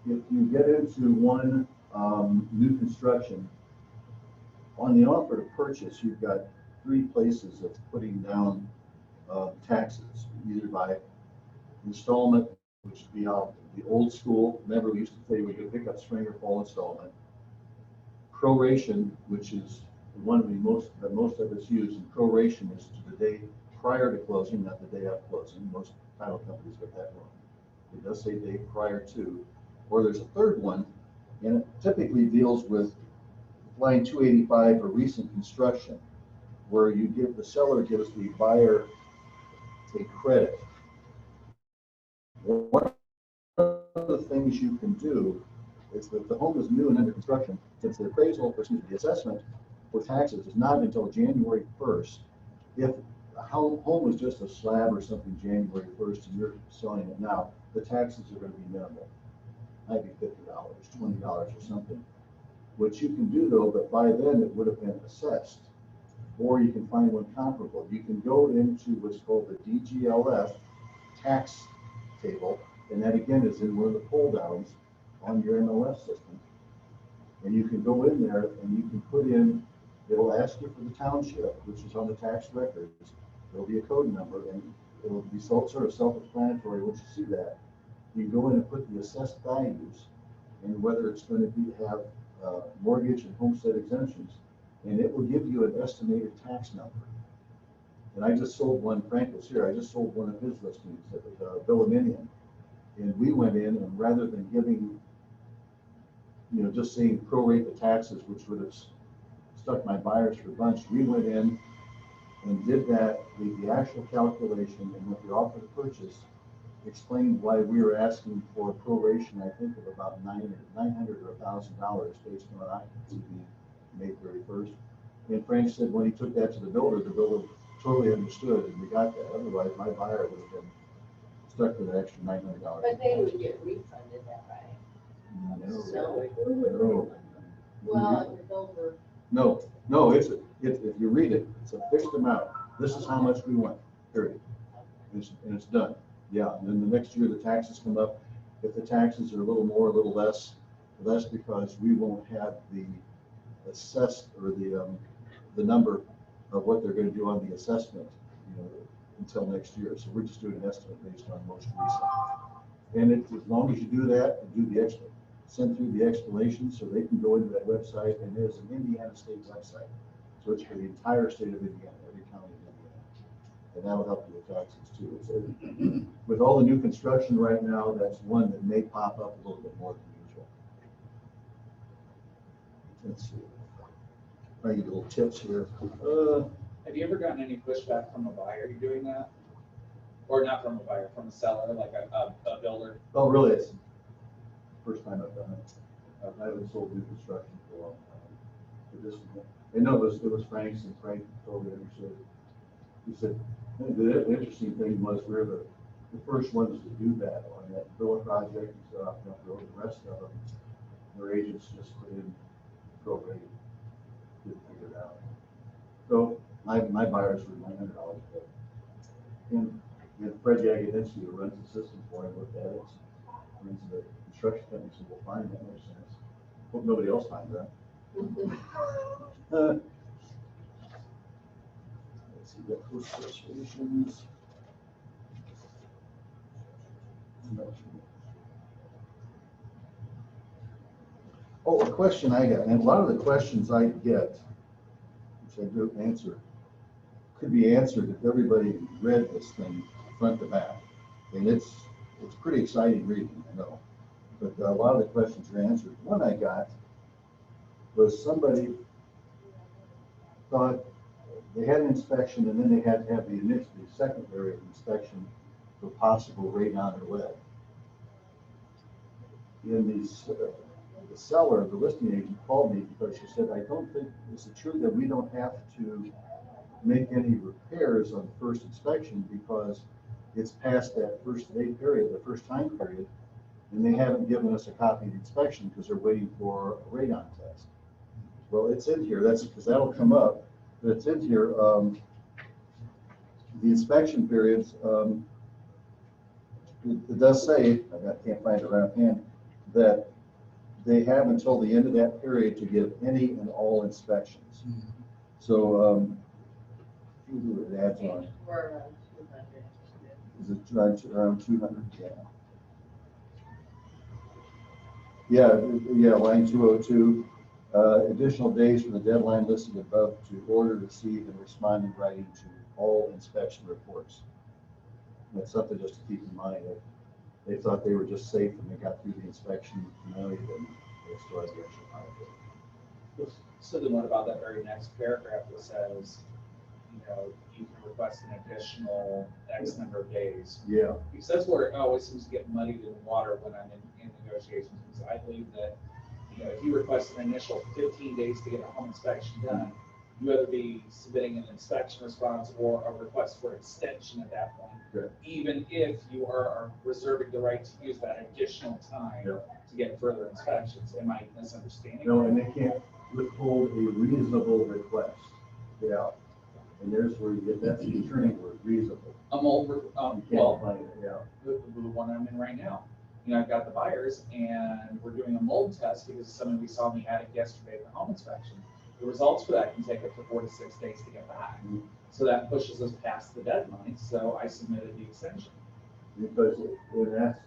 you. If you get into one new construction, on the offer to purchase, you've got 3 places of putting down taxes, either by installment, which would be out the old school. Remember, we used to say we could pick up spring or fall installment. Proration, which is the one that most of us use, and proration is to the day prior to closing, not the day of closing. Most title companies get that wrong. It does say day prior to. Or there's a third one, and it typically deals with line 285 or recent construction, where the seller gives the buyer a credit. One of the things you can do is that the home is new and under construction, since the the assessment for taxes is not until January 1st. If a home was just a slab or something January 1st and you're selling it now, the taxes are going to be minimal. Might be $50, $20 or something. What you can do though, but by then it would have been assessed, or you can find one comparable. You can go into what's called the DGLF tax table, and that again is in one of the pull downs on your MLS system. And you can go in there and you can put in, it'll ask you for the township, which is on the tax records. There'll be a code number, and it'll be sort of self-explanatory once you see that. You go in and put the assessed values and whether it's going to have mortgage and homestead exemptions, and it will give you an estimated tax number. And I just sold one, Frank was here, I just sold one of his listings at Billiminian. And we went in, and rather than giving, just saying prorate the taxes, which would have stuck my buyers for a bunch, we went in and did that, the actual calculation, and with the offer to purchase, explained why we were asking for a proration, I think, of about $900 or $1,000 based on occupancy being May 31st. And Frank said when he took that to the builder totally understood, and we got that. Otherwise, my buyer would have been stuck with an extra $900. But they would get refunded that, right? No. Well, if it's over. No, if you read it, it's a fixed amount. This is how much we want, period. And it's done. Yeah, and then the next year the taxes come up. If the taxes are a little more, a little less because we won't have the assessed or the number of what they're going to do on the assessment, until next year. So we're just doing an estimate based on most recent. And as long as you do that and do send through the explanation, so they can go into that website, and there's an Indiana State website. So it's for the entire state of Indiana, every county in Indiana. And that'll help you with taxes too. So with all the new construction right now, that's one that may pop up a little bit more than usual. Let's see. I get little tips here. Have you ever gotten any pushback from a buyer doing that? Or not from a buyer, from a seller, like a builder? Oh, really? It's the first time I've done it. I haven't sold new construction for a long time. But this, and no, it was Frank's, and Frank totally understood. He said, the interesting thing was we're the first ones to do that on that villa project and stuff. The rest of them, their agents just put in program, didn't figure it out. So my buyers were $900 a day. And Fred Yagodinski, who runs the system for him, looked at it, runs the construction company, said, well, fine, that makes sense. Hope nobody else finds that. Let's see, what coast resolutions? Oh, a question I got, and a lot of the questions I get, which I do answer, could be answered if everybody read this thing front to back. And it's pretty exciting reading, I know. But a lot of the questions are answered. One I got was somebody thought they had an inspection and then they had to have the secondary inspection for possible radon or lead. In the seller, the listing agent called me because she said, I don't think, is it true that we don't have to make any repairs on the first inspection because it's past that first day period, the first time period, and they haven't given us a copy of the inspection because they're waiting for a radon test. Well, it's in here, that's because that'll come up, but it's in here, the inspection periods, it does say, I can't find it right offhand, that they have until the end of that period to give any and all inspections. So, it adds on. We're around 200. Is it around 200? Yeah. Yeah, line 202. Additional days from the deadline listed above to order, receive, and respond in writing to all inspection reports. That's something just to keep in mind. That they thought they were just safe when they got through the inspection. No, they didn't. They still had the extra time. So then what about that very next paragraph that says, you know, you can request an additional X number of days? Yeah. Because that's where it always seems to get muddied in the water when I'm in negotiations. Because I believe that, you know, if you request an initial 15 days to get a home inspection done, you either be submitting an inspection response or a request for extension at that point. Good. Even if you are reserving the right to use that additional time to get further inspections. Am I misunderstanding? No, and they can't withhold a reasonable request. Yeah. And there's where you get, that's the attorney word, reasonable. I'm over, You can't well, find it, yeah. the one I'm in right now. You know, I've got the buyers and we're doing a mold test because somebody we saw in the attic yesterday at the home inspection. The results for that can take up to 4 to 6 days to get back. So that pushes us past the deadline. So I submitted the extension. Because you asked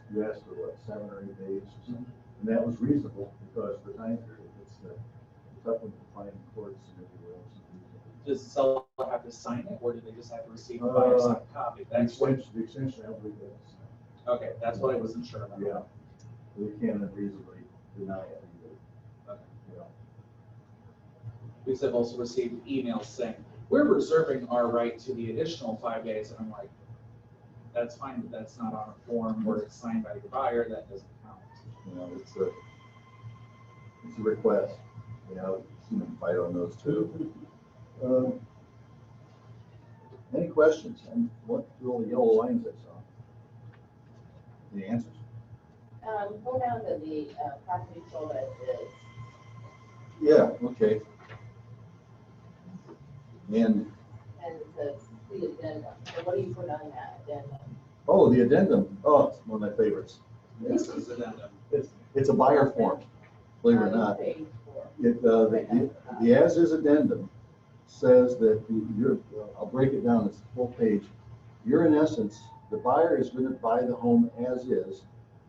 for what, 7 or 8 days or something? And that was reasonable because the time period, it's tough when you find courts and everywhere else. Does the seller have to sign it or do they just have to receive the buyer's signed copy? The extension, I believe that's. Okay, that's what I wasn't sure about. Yeah. We can't unreasonably deny it either. Okay. Yeah. Because I've also received emails saying, we're reserving our right to the additional 5 days. And I'm like, that's fine, but that's not on a form where it's signed by the buyer. That doesn't count. You know, it's a request. You know, you can fight on those too. Any questions? And what little yellow lines I saw? The answers. Go down to the property sold as is. Yeah, okay. And, And it says the addendum. So what do you put on that addendum? oh, the addendum. Oh, it's one of my favorites. Yeah. This is an addendum. It's a buyer form, believe it or not. Page 4. The as-is addendum says that I'll break it down, it's a full page. You're in essence, the buyer is going to buy the home as is.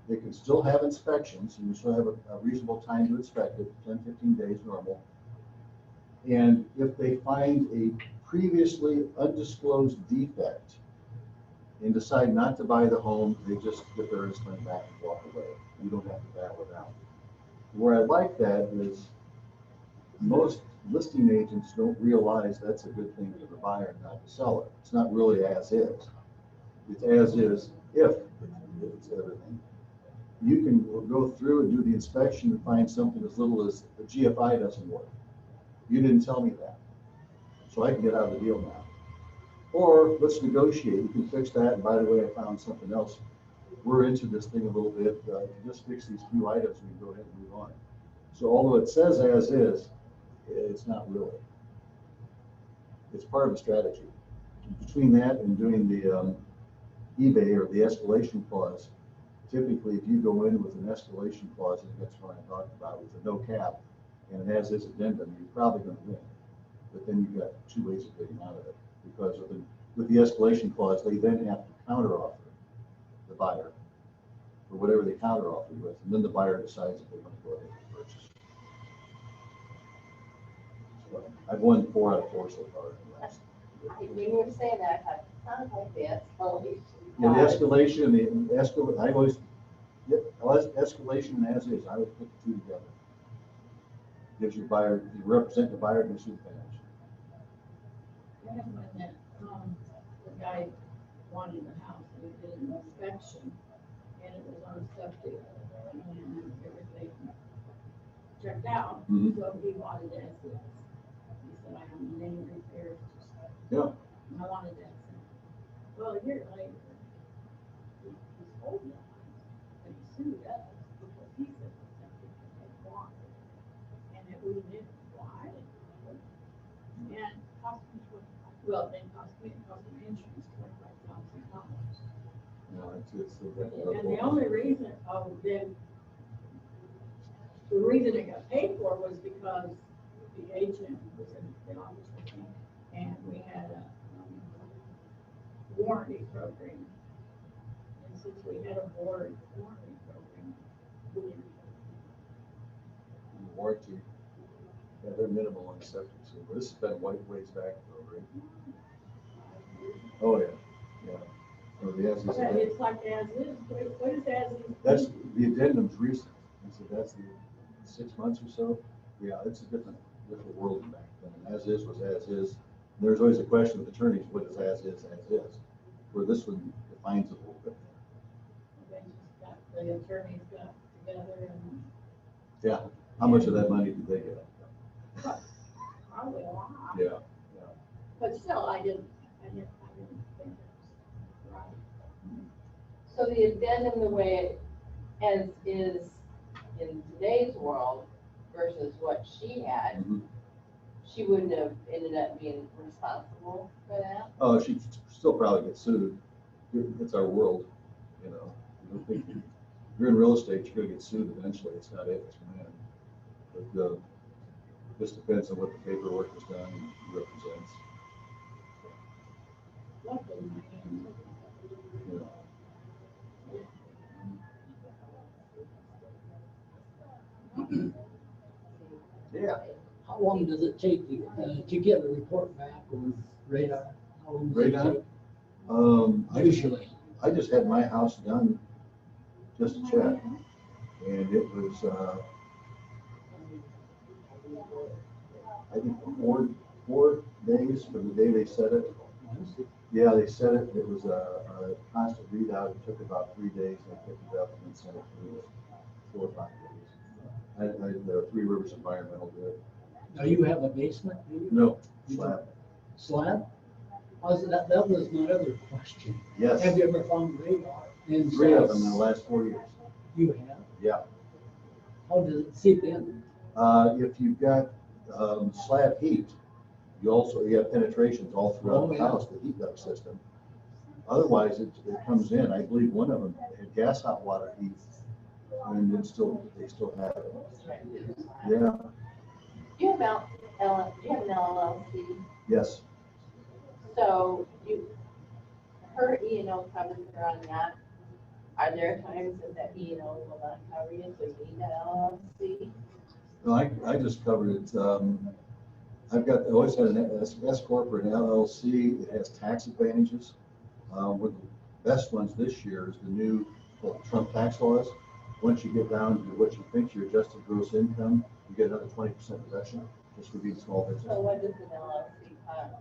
They can still have inspections, and you still have a reasonable time to inspect it, 10, 15 days normal. And if they find a previously undisclosed defect and decide not to buy the home, they just get their instrument back and walk away. You don't have to battle it out. Where I like that is most listing agents don't realize that's a good thing for the buyer, not the seller. It's not really as is. It's as is if it's everything. You can go through and do the inspection and find something as little as the GFI doesn't work. You didn't tell me that. So I can get out of the deal now. Or let's negotiate. You can fix that. And by the way, I found something else. We're into this thing a little bit. Just fix these few items and we can go ahead and move on. So although it says as is, it's not really. It's part of a strategy. Between that and doing the eBay or the escalation clause, typically if you go in with an escalation clause, and that's what I'm talking about, with a no cap, and it has this addendum, you're probably gonna win. But then you've got two ways of getting out of it, because with the escalation clause, they then have to counteroffer the buyer for whatever they counteroffer with, and then the buyer decides if they want to go ahead and purchase. So I've won 4 out of 4 so far. When you were saying that, I thought, sounds like the escalation. Yeah, the escalation, I always, escalation and as is, I would put the two together. Gives your buyer, you represent the buyer, gives you the advantage. The guy wanted the house, and we did an inspection, and it was on septic, and everything checked out, Mhm. so he wanted as is. He said, I don't need any repairs, just, Yeah. I wanted that. Well, a year later, he sold the house, but he sued us, because he said the septic had water, and that we didn't apply. And cost me well, then cost me insurance $25,000. Yeah, it's And the only reason, then, the reason it got paid for was because the agent was in the office with me, and we had a warranty program. And since we had a warranty program, we didn't. warranty. Yeah, they're minimal on septic, so this has been ways back though, right? Oh, yeah, yeah. So the as is, But it's like as is, what is as is? that's, the addendum's recent, and so that's the 6 months or so. Yeah, it's a different world than back then. As is was as is. There's always a question with attorneys, what is as is, where this one defines it a little bit. They just got, the attorneys got together and Yeah, how much of that money did they get? probably a lot. Yeah, yeah. But still, I didn't think it was right. So the addendum, the way it as is in today's world versus what she had, Mhm. she wouldn't have ended up being responsible for that? Oh, she'd still probably get sued. It's our world, you know. You don't think- if you're in real estate, you're gonna get sued eventually. It's not if, it's when. But this depends on what the paperwork is done and who represents. Luckily, my hand took it. You know. Yeah. How long does it take to get a report back on radar? How long does it Radar? take? Usually, I just had my house done just to check, and it was, I think 4 days from the day they set it. Yeah, they set it, it was a constant readout, it took about 3 days, they picked it up and then sent it through 4 or 5 days. The Three Rivers Environmental did. Now you have a basement, do you? No, slab. Slab? That was my other question. Yes. Have you ever found radar? in 3 of them in the last 4 years. You have? Yeah. How does it seep in? If you've got slab heat, you have penetrations all throughout the house, the heat duct system. Otherwise, it comes in. I believe one of them had gas hot water heat, and they still have it. Yeah. Do you have an LLC? Yes. So her E&O covers her on that. Are there times that E&O will not cover you, so you need that LLC? No, I just covered it. I always had an S corp or an LLC. It has tax advantages. One of the best ones this year is the new Trump tax laws. Once you get down to what you think your adjusted gross income, you get another 20% reduction just for being small business. So what does an LLC cost?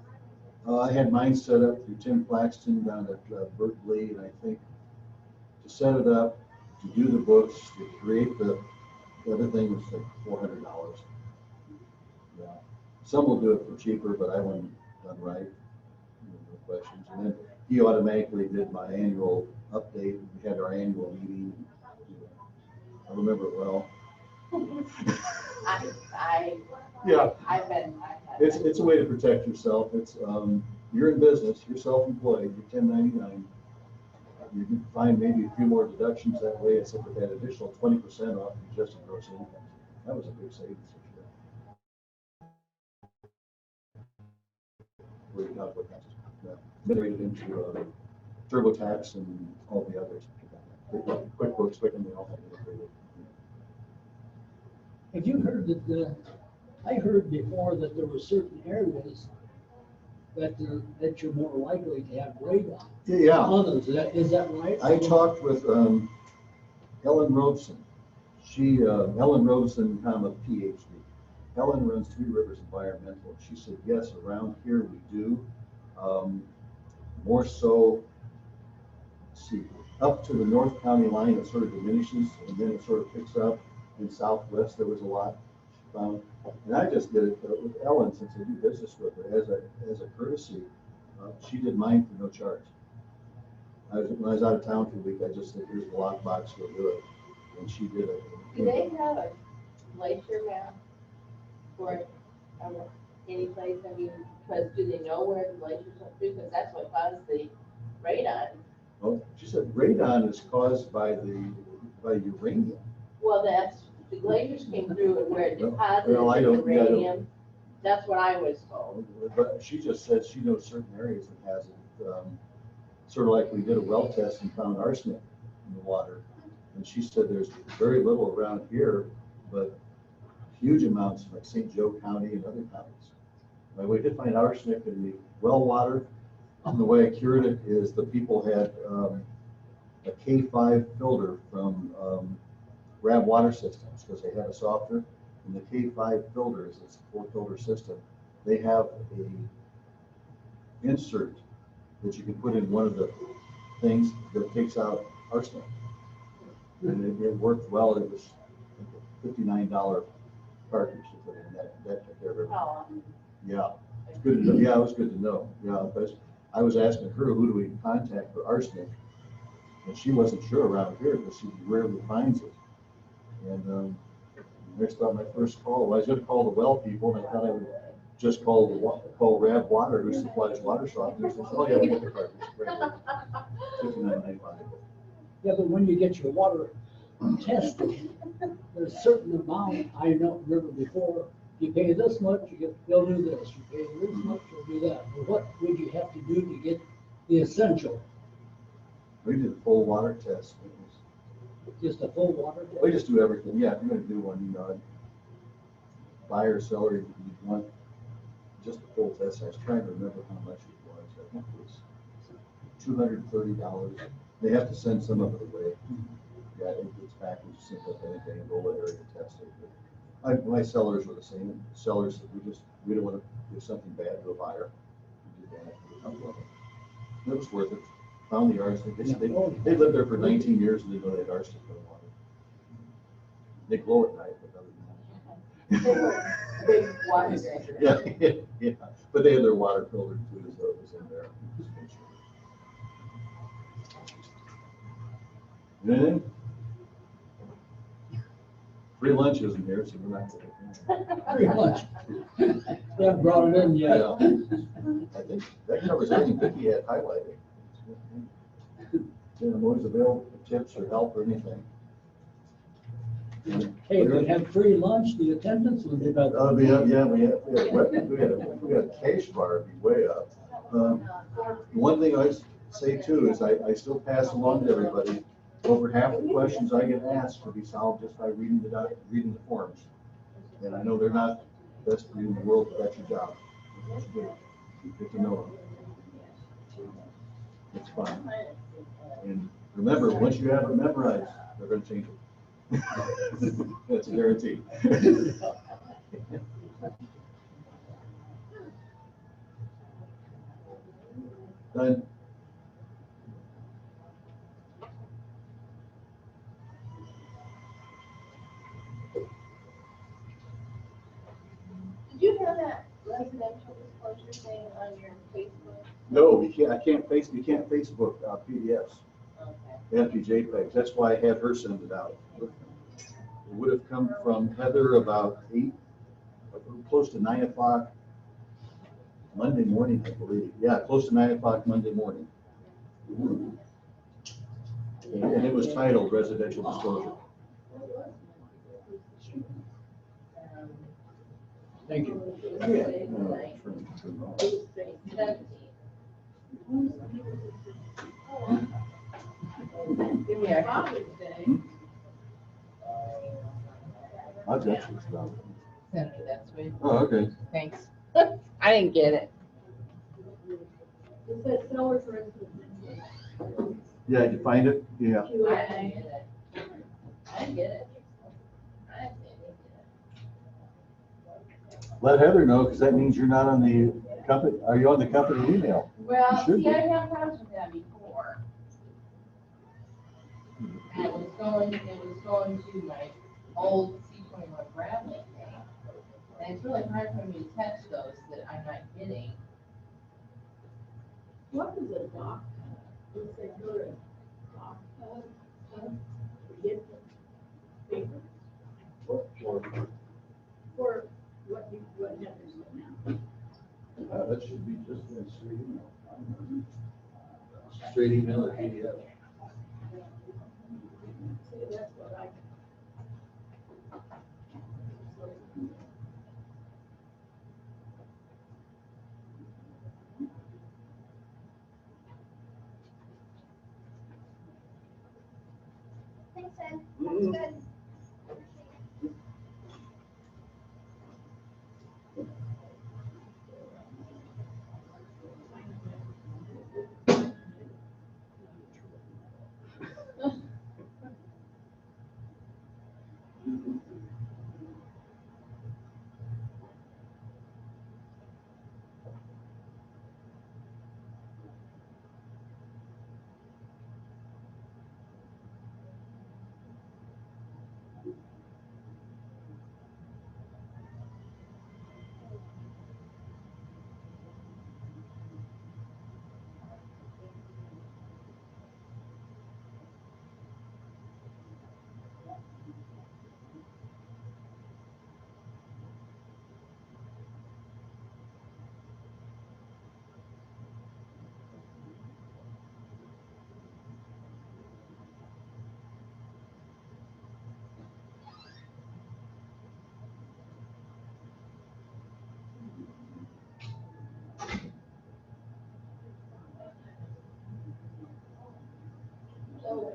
I had mine set up through Tim Claxton down at Berkeley, and I think to set it up, to do the books, to create the other thing was like $400. Yeah. Some will do it for cheaper, but I want it done right. No questions. And then he automatically did my annual update. We had our annual meeting. I remember it well. Yeah. It's a way to protect yourself. It's you're in business, you're self-employed, you're 1099. You can find maybe a few more deductions that way, except for that additional 20% off the adjusted gross income. That was a big savings this year. what migrated into TurboTax and all the others. QuickBooks, Quicken, they all have integrated. Have you heard that, I heard before that there were certain areas that you're more likely to have radon. Yeah. Others, is that right? I talked with Ellen Robeson. Ellen Robeson, PhD. Ellen runs Three Rivers Environmental. She said, yes, around here we do. More so, let's see, up to the North County line, it sort of diminishes, and then it sort of picks up. In Southwest, there was a lot found. And I just did it with Ellen, since I do business with her, as a courtesy. She did mine for no charge. When I was out of town for a week, I just said, here's a lockbox, go do it. And she did it. Do they have a glacier map for any place? I mean, because do they know where the glaciers are? Because that's what caused the radon. Oh, she said radon is caused by uranium. Well, the glaciers came through and where it deposited Well, I the don't- yeah, I don't- uranium. That's what I was told. But she just said she knows certain areas that has it. Sort of like we did a well test and found arsenic in the water. And she said there's very little around here, but huge amounts like St. Joe County and other counties. But we did find arsenic in the well water. And the way I cured it is the people had a K5 filter from Rab Water Systems, because they had a softener. And the K5 filters, it's a 4-filter system. They have a insert that you can put in one of the things that takes out arsenic. And it worked well. It was a $59 cartridge to put in. That took care of everything. Oh, Yeah, it's good to know. Yeah, it was good to know. Yeah, but I was asking her, who do we contact for arsenic? And she wasn't sure around here because she rarely finds it. And next time my first call, well, I was going to call the well people, and I thought I would just call Rab Water, who supplies water softeners. They said, oh yeah, we get the cartridge. $59.95. Yeah, but when you get your water tested, there's a certain amount, I don't remember before, you pay this much, you'll do this, you pay this much, you'll do that. But what would you have to do to get the essential? We did a full water test. Just a full water test? We just do everything. Yeah, if you're going to do one, buyer or seller, you want just a full test. I was trying to remember how much it was. I think it was $230. They have to send some of it away. Yeah, it's packaged, sent up anything, roll it area, test it. But my sellers were the same. Sellers said, we don't want to give something bad to a buyer. We did that. It was worth it. Found the arsenic. They lived there for 19 years and they know they had arsenic in the water. They glow at night, but other than that. big water drinker. Yeah, but they had their water filtered too, so it was in there. Anything? Free lunch isn't here, so we're not going Free lunch. They haven't brought it in yet. to. I think that covers everything Vicki had highlighted. I'm always available for tips or help or anything. Hey, if we had free lunch, the attendance would be about. Yeah, we had a cash bar be way up. One thing I say too is I still pass along to everybody, over half the questions I get asked can be solved just by reading the forms. And I know they're not the best in the world, but that's your job. It's good. You get to know them. It's fun. And remember, once you have it memorized, they're going to change it. That's a guarantee. Done. Did you have that residential disclosure thing on your Facebook? No, you can't Facebook PDFs. Okay. Empty JPEGs. That's why I had her send it out. It would have come from Heather about close to 9 o'clock Monday morning, I believe. Yeah, close to 9 o'clock Monday morning. And it was titled Residential Disclosure. Thank you. Give me a. Father's Day. I've got you about it. Send me that, sweet. Oh, okay. Thanks. I didn't get it. It says seller for instance. Yeah, did you find it? Yeah. I didn't get it. I didn't get it. I didn't get it. Let Heather know, because that means you're not on the company, are you on the company email? Well, You should see, I be. have problems with that before. And it was going to my old C21 Bradley thing. And it's really hard for me to catch those that I'm not getting. What is a doc? It says go to doc, get the paper for what Heather's doing now. That should be just a straight email. Straight email or PDF. See, that's what I. Thanks, Ed. That's good. So